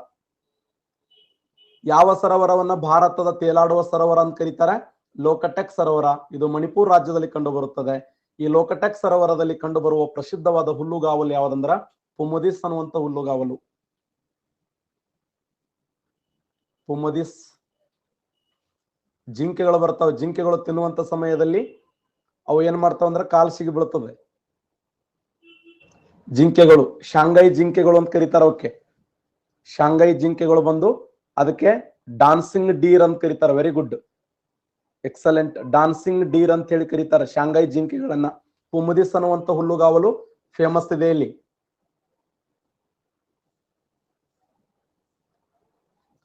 ಯಾವ ಸರೋವರವನ್ನ ಭಾರತದ ತೇಲಾಡುವ ಸರೋವರ ಅಂತ ಕರೀತಾರೆ? ಲೋಕಟೆಕ್ ಸರೋವರ. ಇದು ಮಣಿಪುರ ರಾಜ್ಯದಲ್ಲಿ ಕಂಡು ಬರುತ್ತದೆ. ಈ ಲೋಕಟೆಕ್ ಸರೋವರದಲ್ಲಿ ಕಂಡು ಬರುವ ಪ್ರಸಿದ್ಧವಾದ ಹುಲ್ಲುಗಾವಲು ಯಾವ್ದಂದ್ರ ಪುಮದಿಸ್ ಅನ್ನುವಂತ ಹುಲ್ಲುಗಾವಲು. ಪುಮದಿಸ್. ಜಿಂಕೆಗಳು ಬರ್ತಾವೆ. ಜಿಂಕೆಗಳು ತಿನ್ನುವಂತ ಸಮಯದಲ್ಲಿ ಅವು ಏನ್ ಮಾಡ್ತಾವ ಅಂದ್ರೆ ಕಾಲ್ ಸಿಗಿ ಬೀಳ್ತದೆ. ಜಿಂಕೆಗಳು ಶಾಂಘೈ ಜಿಂಕೆಗಳು ಅಂತ ಕರೀತಾರ. ಅವಕ್ಕೆ ಶಾಂಘೈ ಜಿಂಕೆಗಳು ಬಂದು ಅದಕ್ಕೆ ಡಾನ್ಸಿಂಗ್ ಡೀರ್ ಅಂತ ಕರೀತಾರೆ. Very good, excellent. Dancing Deere ಅಂತ ಹೇಳಿ ಕರೀತಾರೆ ಶಾಂಘೈ ಜಿಂಕೆಗಳನ್ನ. ಪುಮದಿಸ್ ಅನ್ನುವಂತ ಹುಲ್ಲುಗಾವಲು ಫೇಮಸ್ ಇದೆ ಇಲ್ಲಿ.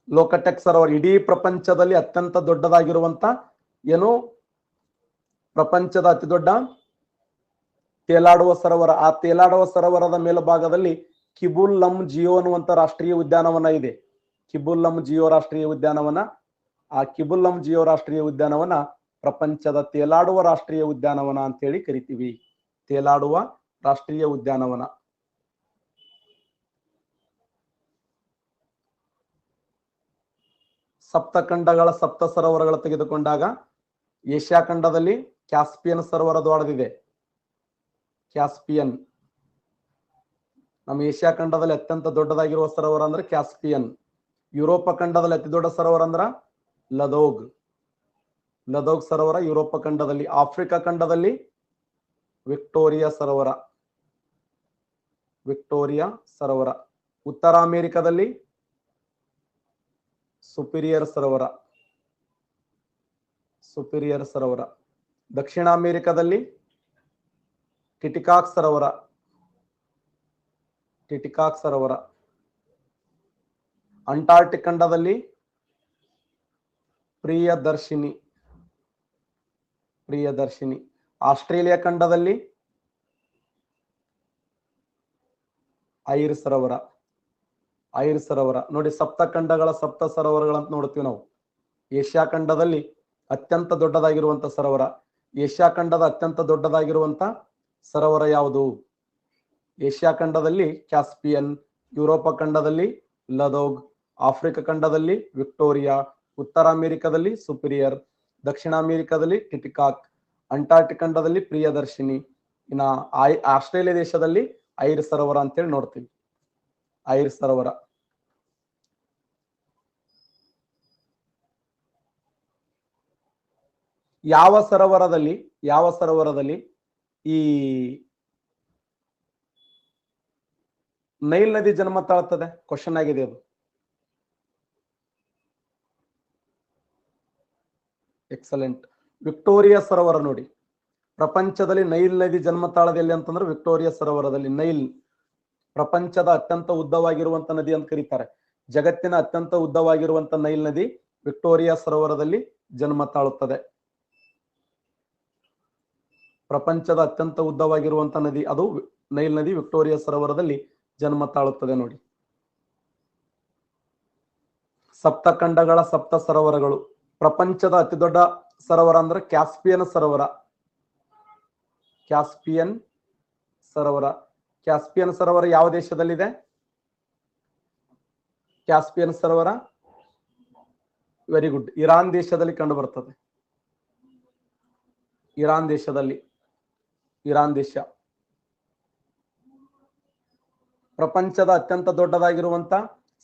ಲೋಕಟೆಕ್ ಸರೋವರ ಇಡೀ ಪ್ರಪಂಚದಲ್ಲಿ ಅತ್ಯಂತ ದೊಡ್ಡದಾಗಿರುವಂತ ಪ್ರಪಂಚದ ಅತಿ ದೊಡ್ಡ ತೇಲಾಡುವ ಸರೋವರ. ಆ ತೇಲಾಡುವ ಸರೋವರದ ಮೇಲ್ಭಾಗದಲ್ಲಿ ಕಿಬುಲ್ ಲಮ್ ಜಿಯೋ ಅನ್ನುವಂತ ರಾಷ್ಟ್ರೀಯ ಉದ್ಯಾನವನ ಇದೆ. ಕಿಬುಲ್ ಲಮ್ ಜಿಯೋ ರಾಷ್ಟ್ರೀಯ ಉದ್ಯಾನವನ. ಆ ಕಿಬುಲ್ ಲಮ್ ಜಿಯೋ ರಾಷ್ಟ್ರೀಯ ಉದ್ಯಾನವನ ಪ್ರಪಂಚದ ತೇಲಾಡುವ ರಾಷ್ಟ್ರೀಯ ಉದ್ಯಾನವನ ಅಂತ ಹೇಳಿ ಕರಿತೀವಿ. ತೇಲಾಡುವ ರಾಷ್ಟ್ರೀಯ ಉದ್ಯಾನವನ. ಸಪ್ತಖಂಡಗಳ ಸಪ್ತ ಸರೋವರಗಳ ತೆಗೆದುಕೊಂಡಾಗ ಏಷ್ಯಾ ಖಂಡದಲ್ಲಿ ಕ್ಯಾಸ್ಪಿಯನ್ ಸರೋವರ ದೊಡ್ಡದಿದೆ. ಕ್ಯಾಸ್ಪಿಯನ್ ನಮ್ಮ ಏಷ್ಯಾ ಖಂಡದಲ್ಲಿ ಅತ್ಯಂತ ದೊಡ್ಡದಾಗಿರುವ ಸರೋವರ ಅಂದ್ರೆ ಕ್ಯಾಸ್ಪಿಯನ್. ಯುರೋಪ ಖಂಡದಲ್ಲಿ ಅತಿ ದೊಡ್ಡ ಸರೋವರ ಅಂದ್ರ ಲದೋಗ್. ಲದೋಗ್ ಸರೋವರ ಯುರೋಪ ಖಂಡದಲ್ಲಿ. ಆಫ್ರಿಕಾ ಖಂಡದಲ್ಲಿ ವಿಕ್ಟೋರಿಯಾ ಸರೋವರ. ವಿಕ್ಟೋರಿಯಾ ಸರೋವರ. ಉತ್ತರ ಅಮೆರಿಕದಲ್ಲಿ ಸುಪೀರಿಯರ್ ಸರೋವರ. ಸುಪೀರಿಯರ್ ಸರೋವರ. ದಕ್ಷಿಣ ಅಮೆರಿಕದಲ್ಲಿ ಟಿಟಿಕಾಕ್ ಸರೋವರ. ಟಿಟಿಕಾಕ್ ಸರೋವರ. ಅಂಟಾರ್ಟಿಕ್ ಖಂಡದಲ್ಲಿ ಪ್ರಿಯದರ್ಶಿನಿ. ಪ್ರಿಯದರ್ಶಿನಿ. ಆಸ್ಟ್ರೇಲಿಯಾ ಖಂಡದಲ್ಲಿ ಐರ್ ಸರೋವರ. ಐರ್ ಸರೋವರ. ನೋಡಿ, ಸಪ್ತ ಖಂಡಗಳ ಸಪ್ತ ಸರೋವರಗಳಂತ ನೋಡ್ತೀವಿ ನಾವು. ಏಷ್ಯಾ ಖಂಡದಲ್ಲಿ ಅತ್ಯಂತ ದೊಡ್ಡದಾಗಿರುವಂತ ಸರೋವರ. ಏಷ್ಯಾ ಖಂಡದ ಅತ್ಯಂತ ದೊಡ್ಡದಾಗಿರುವಂತ ಸರೋವರ ಯಾವುದು? ಏಷ್ಯಾ ಖಂಡದಲ್ಲಿ ಕ್ಯಾಸ್ಪಿಯನ್, ಯುರೋಪ ಖಂಡದಲ್ಲಿ ಲದೋಗ್, ಆಫ್ರಿಕಾ ಖಂಡದಲ್ಲಿ ವಿಕ್ಟೋರಿಯಾ, ಉತ್ತರ ಅಮೆರಿಕದಲ್ಲಿ ಸುಪೀರಿಯರ್, ದಕ್ಷಿಣ ಅಮೆರಿಕದಲ್ಲಿ ಟಿಟಿಕಾಕ್, ಅಂಟಾರ್ಟಿಕ್ ಖಂಡದಲ್ಲಿ ಪ್ರಿಯದರ್ಶಿನಿ, ಇನ್ನ ಆಸ್ಟ್ರೇಲಿಯಾ ದೇಶದಲ್ಲಿ ಐರ್ ಸರೋವರ ಅಂತೇಳಿ ನೋಡ್ತೀವಿ. ಐರ್ ಸರೋವರ. ಯಾವ ಸರೋವರದಲ್ಲಿ ಈ ನೈಲ್ ನದಿ ಜನ್ಮ ತಾಳ್ತದೆ? ಕ್ವಶನ್ ಆಗಿದೆ ಅದು. ಎಕ್ಸಲೆಂಟ್. ವಿಕ್ಟೋರಿಯಾ ಸರೋವರ. ನೋಡಿ, ಪ್ರಪಂಚದಲ್ಲಿ ನೈಲ್ ನದಿ ಜನ್ಮ ತಾಳದ ಎಲ್ಲಿ ಅಂತಂದ್ರೆ ವಿಕ್ಟೋರಿಯಾ ಸರೋವರದಲ್ಲಿ. ನೈಲ್ ಪ್ರಪಂಚದ ಅತ್ಯಂತ ಉದ್ದವಾಗಿರುವಂತ ನದಿ ಅಂತ ಕರೀತಾರೆ. ಜಗತ್ತಿನ ಅತ್ಯಂತ ಉದ್ದವಾಗಿರುವಂತ ನೈಲ್ ನದಿ ವಿಕ್ಟೋರಿಯಾ ಸರೋವರದಲ್ಲಿ ಜನ್ಮ ತಾಳುತ್ತದೆ. ಪ್ರಪಂಚದ ಅತ್ಯಂತ ಉದ್ದವಾಗಿರುವಂತ ನದಿ ಅದು ನೈಲ್ ನದಿ ವಿಕ್ಟೋರಿಯಾ ಸರೋವರದಲ್ಲಿ ಜನ್ಮ ತಾಳುತ್ತದೆ. ನೋಡಿ, ಸಪ್ತ ಖಂಡಗಳ ಸಪ್ತ ಸರೋವರಗಳು. ಪ್ರಪಂಚದ ಅತಿ ದೊಡ್ಡ ಸರೋವರ ಅಂದ್ರೆ ಕ್ಯಾಸ್ಪಿಯನ್ ಸರೋವರ. ಕ್ಯಾಸ್ಪಿಯನ್ ಸರೋವರ. ಕ್ಯಾಸ್ಪಿಯನ್ ಸರೋವರ ಯಾವ ದೇಶದಲ್ಲಿದೆ? ಕ್ಯಾಸ್ಪಿಯನ್ ಸರೋವರ ವೆರಿ ಗುಡ್, ಇರಾನ್ ದೇಶದಲ್ಲಿ ಕಂಡು ಬರ್ತದೆ. ಇರಾನ್ ದೇಶದಲ್ಲಿ. ಇರಾನ್ ದೇಶ. ಪ್ರಪಂಚದ ಅತ್ಯಂತ ದೊಡ್ಡದಾಗಿರುವಂತ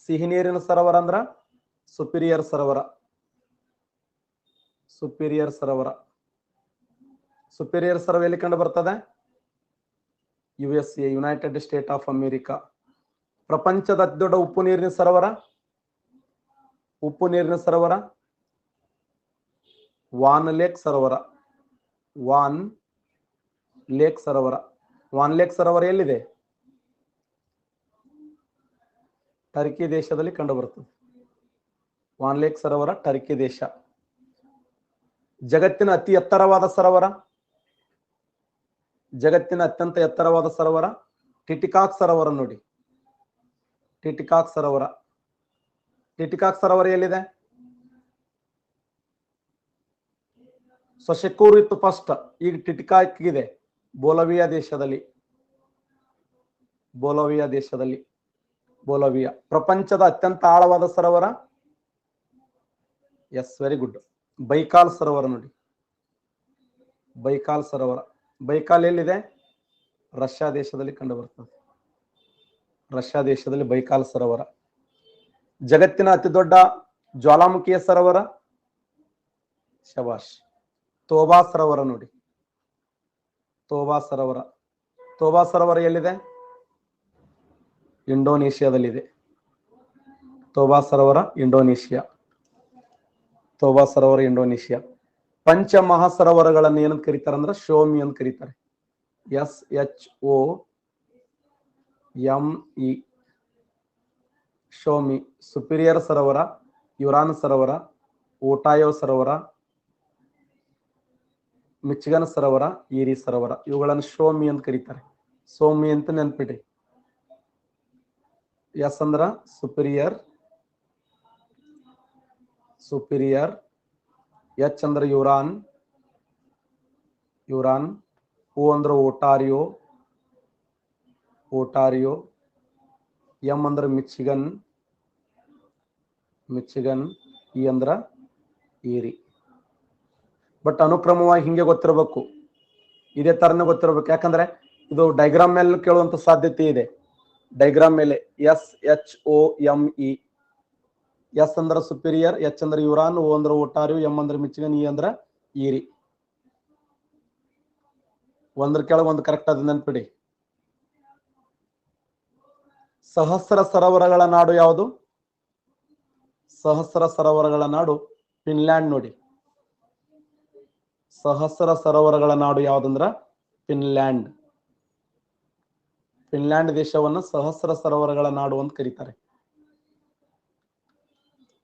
ಸಿಹಿ ನೀರಿನ ಸರೋವರ ಅಂದ್ರ ಸುಪೀರಿಯರ್ ಸರೋವರ. ಸುಪೀರಿಯರ್ ಸರೋವರ. ಸುಪೀರಿಯರ್ ಸರೋವರ ಎಲ್ಲಿ ಕಂಡು ಬರ್ತದೆ? USA, United state of America. ಪ್ರಪಂಚದ ಅತಿ ದೊಡ್ಡ ಉಪ್ಪು ನೀರಿನ ಸರೋವರ? ಉಪ್ಪು ನೀರಿನ ಸರೋವರ ವಾನ್ ಲೇಕ್ ಸರೋವರ. ವಾನ್ ಲೇಕ್ ಸರೋವರ. ವಾನ್ ಲೇಕ್ ಸರೋವರ ಎಲ್ಲಿದೆ? ಟರ್ಕಿ ದೇಶದಲ್ಲಿ ಕಂಡು ಬರುತ್ತದೆ. ವಾನ್ ಲೇಕ್ ಸರೋವರ ಟರ್ಕಿ ದೇಶ. ಜಗತ್ತಿನ ಅತಿ ಎತ್ತರವಾದ ಸರೋವರ? ಜಗತ್ತಿನ ಅತ್ಯಂತ ಎತ್ತರವಾದ ಸರೋವರ ಟಿಟಿಕಾಕ್ ಸರೋವರ. ನೋಡಿ, ಟಿಟಿಕಾಕ್ ಸರೋವರ. ಟಿಟಿಕಾಕ್ ಸರೋವರ ಎಲ್ಲಿದೆ? ಸೊಶೆಕೂರ್ ಇತ್ತು ಫಸ್ಟ್, ಈಗ ಟಿಟಿಕಾಕ್ ಇದೆ ಬೋಲವಿಯಾ ದೇಶದಲ್ಲಿ. ಬೋಲವಿಯಾ ದೇಶದಲ್ಲಿ. ಬೋಲವಿಯಾ. ಪ್ರಪಂಚದ ಅತ್ಯಂತ ಆಳವಾದ ಸರೋವರ? ಎಸ್, ವೆರಿ ಗುಡ್, ಬೈಕಾಲ್ ಸರೋವರ. ನೋಡಿ, ಬೈಕಾಲ್ ಸರೋವರ. ಬೈಕಾಲ್ ಎಲ್ಲಿದೆ? ರಷ್ಯಾ ದೇಶದಲ್ಲಿ ಕಂಡು ಬರ್ತದೆ. ರಷ್ಯಾ ದೇಶದಲ್ಲಿ ಬೈಕಾಲ್ ಸರೋವರ. ಜಗತ್ತಿನ ಅತಿ ದೊಡ್ಡ ಜ್ವಾಲಾಮುಖಿಯ ಸರೋವರ? ಶಬಾಷ್, ತೋಬಾ ಸರೋವರ. ನೋಡಿ, ತೋಬಾ ಸರೋವರ. ತೋಬಾ ಸರೋವರ ಎಲ್ಲಿದೆ? ಇಂಡೋನೇಷಿಯಾದಲ್ಲಿದೆ. ತೋಬಾ ಸರೋವರ ಇಂಡೋನೇಷಿಯಾ. ತೋಬಾ ಸರೋವರ ಇಂಡೋನೇಷಿಯಾ. ಪಂಚ ಮಹಾಸರೋವರಗಳನ್ನು ಏನಂತ ಕರೀತಾರೆ ಅಂದ್ರೆ ಶೋಮಿ ಅಂತ ಕರೀತಾರೆ. SHOME. ಶೋಮಿ. ಸುಪೀರಿಯರ್ ಸರೋವರ, ಯುರಾನ್ ಸರೋವರ, ಓಟಾಯೋ ಸರೋವರ, ಮಿಚಿಗನ್ ಸರೋವರ, ಈರಿ ಸರೋವರ. ಇವುಗಳನ್ನು ಶೋಮಿ ಅಂತ ಕರೀತಾರೆ. ಸೋಮಿ ಅಂತ ನೆನ್ಪಿಡ್ರಿ. ಎಸ್ ಅಂದ್ರ ಸುಪೀರಿಯರ್. ಸುಪೀರಿಯರ್. ಎಚ್ ಅಂದ್ರೆ ಯುರಾನ್. ಯುರಾನ್. ಓ ಅಂದ್ರೆ ಓಟಾರಿಯೋ. ಓಟಾರಿಯೋ. ಎಂ ಅಂದ್ರೆ ಮಿಚಿಗನ್. ಮಿಚಿಗನ್. ಇ ಅಂದ್ರ ಈರಿ. ಬಟ್ ಅನುಕ್ರಮವಾಗಿ ಹಿಂಗೆ ಗೊತ್ತಿರಬೇಕು, ಇದೇ ತರನೇ ಗೊತ್ತಿರಬೇಕು. ಯಾಕಂದ್ರೆ ಇದು ಡೈಗ್ರಾಮ್ ಮೇಲೆ ಕೇಳುವಂತ ಸಾಧ್ಯತೆ ಇದೆ. ಡೈಗ್ರಾಮ್ ಮೇಲೆ SHOME, ಎಸ್ ಅಂದ್ರೆ ಸುಪೀರಿಯರ್, ಎಚ್ ಅಂದ್ರೆ ಯುರಾನ್, ಓ ಅಂದ್ರೆ ಒಟ್ಟಾರು, ಎಂ ಅಂದ್ರೆ ಮಿಚಿಗನ್, ಇ ಅಂದ್ರೆ ಈರಿ. ಒಂದ್ರ ಕೆಳಗೆ ಒಂದು ಕರೆಕ್ಟ್ ಅದ ನೆನ್ಪಿಡಿ. ಸಹಸ್ರ ಸರೋವರಗಳ ನಾಡು ಯಾವುದು? ಸಹಸ್ರ ಸರೋವರಗಳ ನಾಡು ಫಿನ್ಲ್ಯಾಂಡ್ ನೋಡಿ. ಸಹಸ್ರ ಸರೋವರಗಳ ನಾಡು ಯಾವ್ದಂದ್ರ ಫಿನ್ಲ್ಯಾಂಡ್. ಫಿನ್ಲ್ಯಾಂಡ್ ದೇಶವನ್ನು ಸಹಸ್ರ ಸರೋವರಗಳ ನಾಡು ಅಂತ ಕರೀತಾರೆ.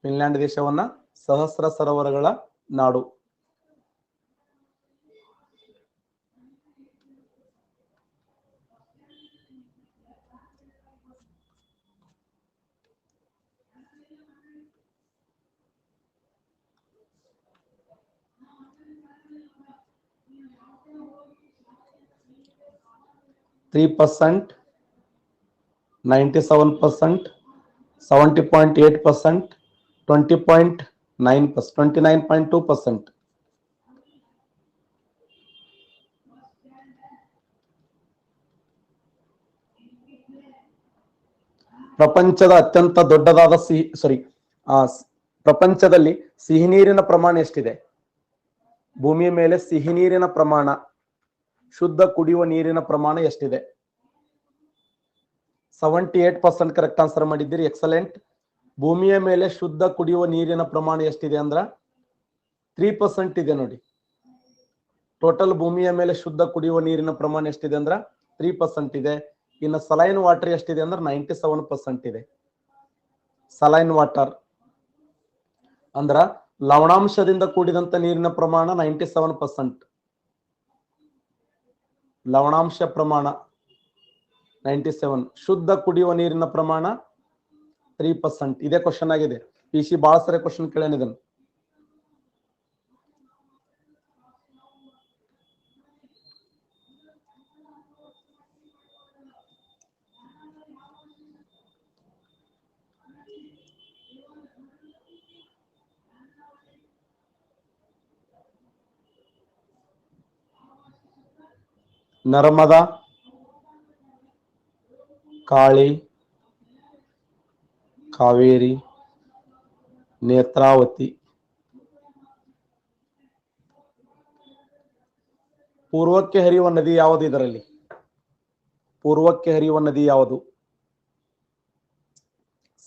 ಫಿನ್ಲ್ಯಾಂಡ್ ದೇಶವನ್ನ ಸಹಸ್ರ ಸರೋವರಗಳ ನಾಡು. %, 97%, 70.8%, 20.9%, 29.2%. ಪ್ರಪಂಚದ ಅತ್ಯಂತ ದೊಡ್ಡದಾದ ಪ್ರಪಂಚದಲ್ಲಿ ಸಿಹಿ ನೀರಿನ ಪ್ರಮಾಣ ಎಷ್ಟಿದೆ? ಭೂಮಿಯ ಮೇಲೆ ಸಿಹಿ ನೀರಿನ ಪ್ರಮಾಣ, ಶುದ್ಧ ಕುಡಿಯುವ ನೀರಿನ ಪ್ರಮಾಣ ಎಷ್ಟಿದೆ? 78% ಕರೆಕ್ಟ್ ಆನ್ಸರ್ ಮಾಡಿದ್ದೀರಿ, ಎಕ್ಸಲೆಂಟ್. ಭೂಮಿಯ ಮೇಲೆ ಶುದ್ಧ ಕುಡಿಯುವ ನೀರಿನ ಪ್ರಮಾಣ ಎಷ್ಟಿದೆ ಅಂದ್ರ 3% ಇದೆ ನೋಡಿ. ಟೋಟಲ್ ಭೂಮಿಯ ಮೇಲೆ ಶುದ್ಧ ಕುಡಿಯುವ ನೀರಿನ ಪ್ರಮಾಣ ಎಷ್ಟಿದೆ ಅಂದ್ರ 3% ಇದೆ. ಇನ್ನು ಸಲೈನ್ ವಾಟರ್ ಎಷ್ಟಿದೆ ಅಂದ್ರೆ 97% ಇದೆ. ಸಲೈನ್ ವಾಟರ್ ಅಂದ್ರ ಲವಣಾಂಶದಿಂದ ಕೂಡಿದಂತ ನೀರಿನ ಪ್ರಮಾಣ 97%. ಲವಣಾಂಶ ಪ್ರಮಾಣ 97, ಶುದ್ಧ ಕುಡಿಯುವ ನೀರಿನ ಪ್ರಮಾಣ 3%. ಇದೇ ಕ್ವಶನ್ ಆಗಿದೆ. PC ಬಹಳ ಸರಿ ಕ್ವಶನ್ ಕೇಳೇನ ಇದನ್ನು. ನರ್ಮದಾ, ಕಾಳಿ, ಕಾವೇರಿ, ನೇತ್ರಾವತಿ. ಪೂರ್ವಕ್ಕೆ ಹರಿಯುವ ನದಿ ಯಾವುದು? ಇದರಲ್ಲಿ ಪೂರ್ವಕ್ಕೆ ಹರಿಯುವ ನದಿ ಯಾವುದು?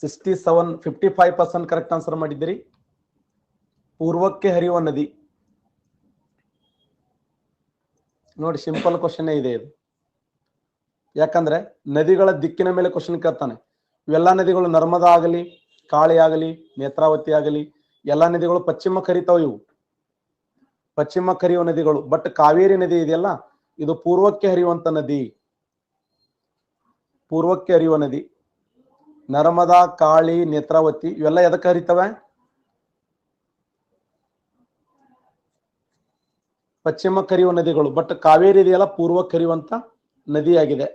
55% ಕರೆಕ್ಟ್ ಆನ್ಸರ್ ಮಾಡಿದ್ದೀರಿ. ಪೂರ್ವಕ್ಕೆ ಹರಿಯುವ ನದಿ ನೋಡಿ, ಸಿಂಪಲ್ ಕ್ವಶನ್ ಇದೆ ಇದು. ಯಾಕಂದ್ರೆ ನದಿಗಳ ದಿಕ್ಕಿನ ಮೇಲೆ ಕ್ವಶನ್ ಕೇಳ್ತಾನೆ. ಇವೆಲ್ಲಾ ನದಿಗಳು ನರ್ಮದಾ ಆಗಲಿ, ಕಾಳಿ ಆಗಲಿ, ನೇತ್ರಾವತಿ ಆಗಲಿ, ಎಲ್ಲಾ ನದಿಗಳು ಪಶ್ಚಿಮಕ್ಕೆ ಹರಿತಾವ. ಇವು ಪಶ್ಚಿಮಕ್ಕೆ ಹರಿಯುವ ನದಿಗಳು. ಬಟ್ ಕಾವೇರಿ ನದಿ ಇದೆಯಲ್ಲ, ಇದು ಪೂರ್ವಕ್ಕೆ ಹರಿಯುವಂತ ನದಿ. ಪೂರ್ವಕ್ಕೆ ಹರಿಯುವ ನದಿ ನರ್ಮದಾ, ಕಾಳಿ, ನೇತ್ರಾವತಿ ಇವೆಲ್ಲ ಎದಕ್ಕೆ ಹರಿತವೆ? ಪಶ್ಚಿಮಕ್ಕೆ ಹರಿಯುವ ನದಿಗಳು. ಬಟ್ ಕಾವೇರಿ ಇದೆಯಲ್ಲ, ಪೂರ್ವಕ್ಕೆ ಹರಿಯುವಂತ ನದಿಯಾಗಿದೆ.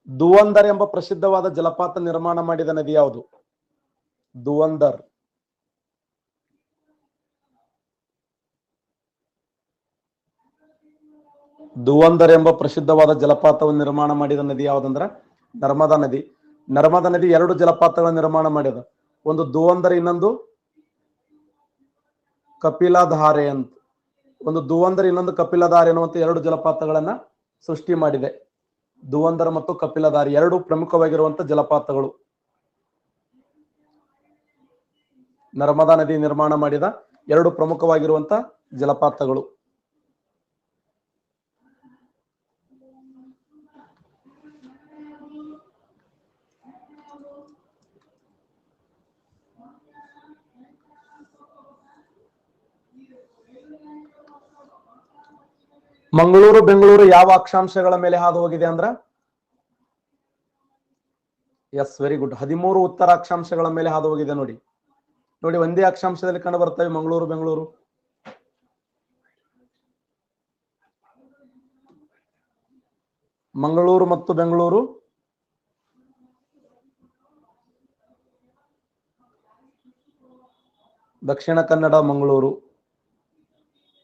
ಧುವಂದರ್ ಎಂಬ ಪ್ರಸಿದ್ಧವಾದ ಜಲಪಾತ ನಿರ್ಮಾಣ ಮಾಡಿದ ನದಿ ಯಾವುದು? ಧುವಂದರ್. ಧುವಂದರ್ ಎಂಬ ಪ್ರಸಿದ್ಧವಾದ ಜಲಪಾತವನ್ನು ನಿರ್ಮಾಣ ಮಾಡಿದ ನದಿ ಯಾವುದಂದ್ರ ನರ್ಮದಾ ನದಿ. ನರ್ಮದಾ ನದಿ 2 ಜಲಪಾತಗಳ ನಿರ್ಮಾಣ ಮಾಡಿದ. ಒಂದು ಧುವಂದರ್, ಇನ್ನೊಂದು ಕಪಿಲಧಾರೆ ಅಂತ. ಒಂದು ಧುವಂದರ್, ಇನ್ನೊಂದು ಕಪಿಲಧಾರೆ ಎನ್ನುವಂತ 2 ಜಲಪಾತಗಳನ್ನ ಸೃಷ್ಟಿ ಮಾಡಿದೆ. ಧುವಂದರ್ ಮತ್ತು ಕಪಿಲಧಾರೆ 2 ಪ್ರಮುಖವಾಗಿರುವಂತ ಜಲಪಾತಗಳು. ನರ್ಮದಾ ನದಿ ನಿರ್ಮಾಣ ಮಾಡಿದ 2 ಪ್ರಮುಖವಾಗಿರುವಂತ ಜಲಪಾತಗಳು. ಮಂಗಳೂರು ಬೆಂಗಳೂರು ಯಾವ ಅಕ್ಷಾಂಶಗಳ ಮೇಲೆ ಹಾದು ಹೋಗಿದೆ ಅಂದ್ರ ಎಸ್, ವೆರಿ ಗುಡ್. 13 ಉತ್ತರ ಅಕ್ಷಾಂಶಗಳ ಮೇಲೆ ಹಾದು ಹೋಗಿದೆ ನೋಡಿ. ನೋಡಿ, ಒಂದೇ ಅಕ್ಷಾಂಶದಲ್ಲಿ ಕಂಡು ಬರ್ತವೆ ಮಂಗಳೂರು ಬೆಂಗಳೂರು. ಮಂಗಳೂರು ಮತ್ತು ಬೆಂಗಳೂರು ದಕ್ಷಿಣ ಕನ್ನಡ ಮಂಗಳೂರು.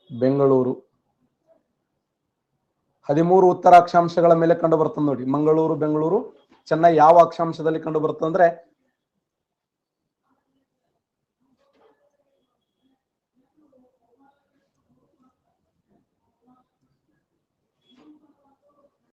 ಬೆಂಗಳೂರು. 13 ಉತ್ತರ ಅಕ್ಷಾಂಶಗಳ ಮೇಲೆ ಕಂಡು ಬರ್ತದೆ ನೋಡಿ. ಮಂಗಳೂರು, ಬೆಂಗಳೂರು, ಚೆನ್ನೈ ಯಾವ ಅಕ್ಷಾಂಶದಲ್ಲಿ ಕಂಡು ಬರ್ತದೆ ಅಂದ್ರೆ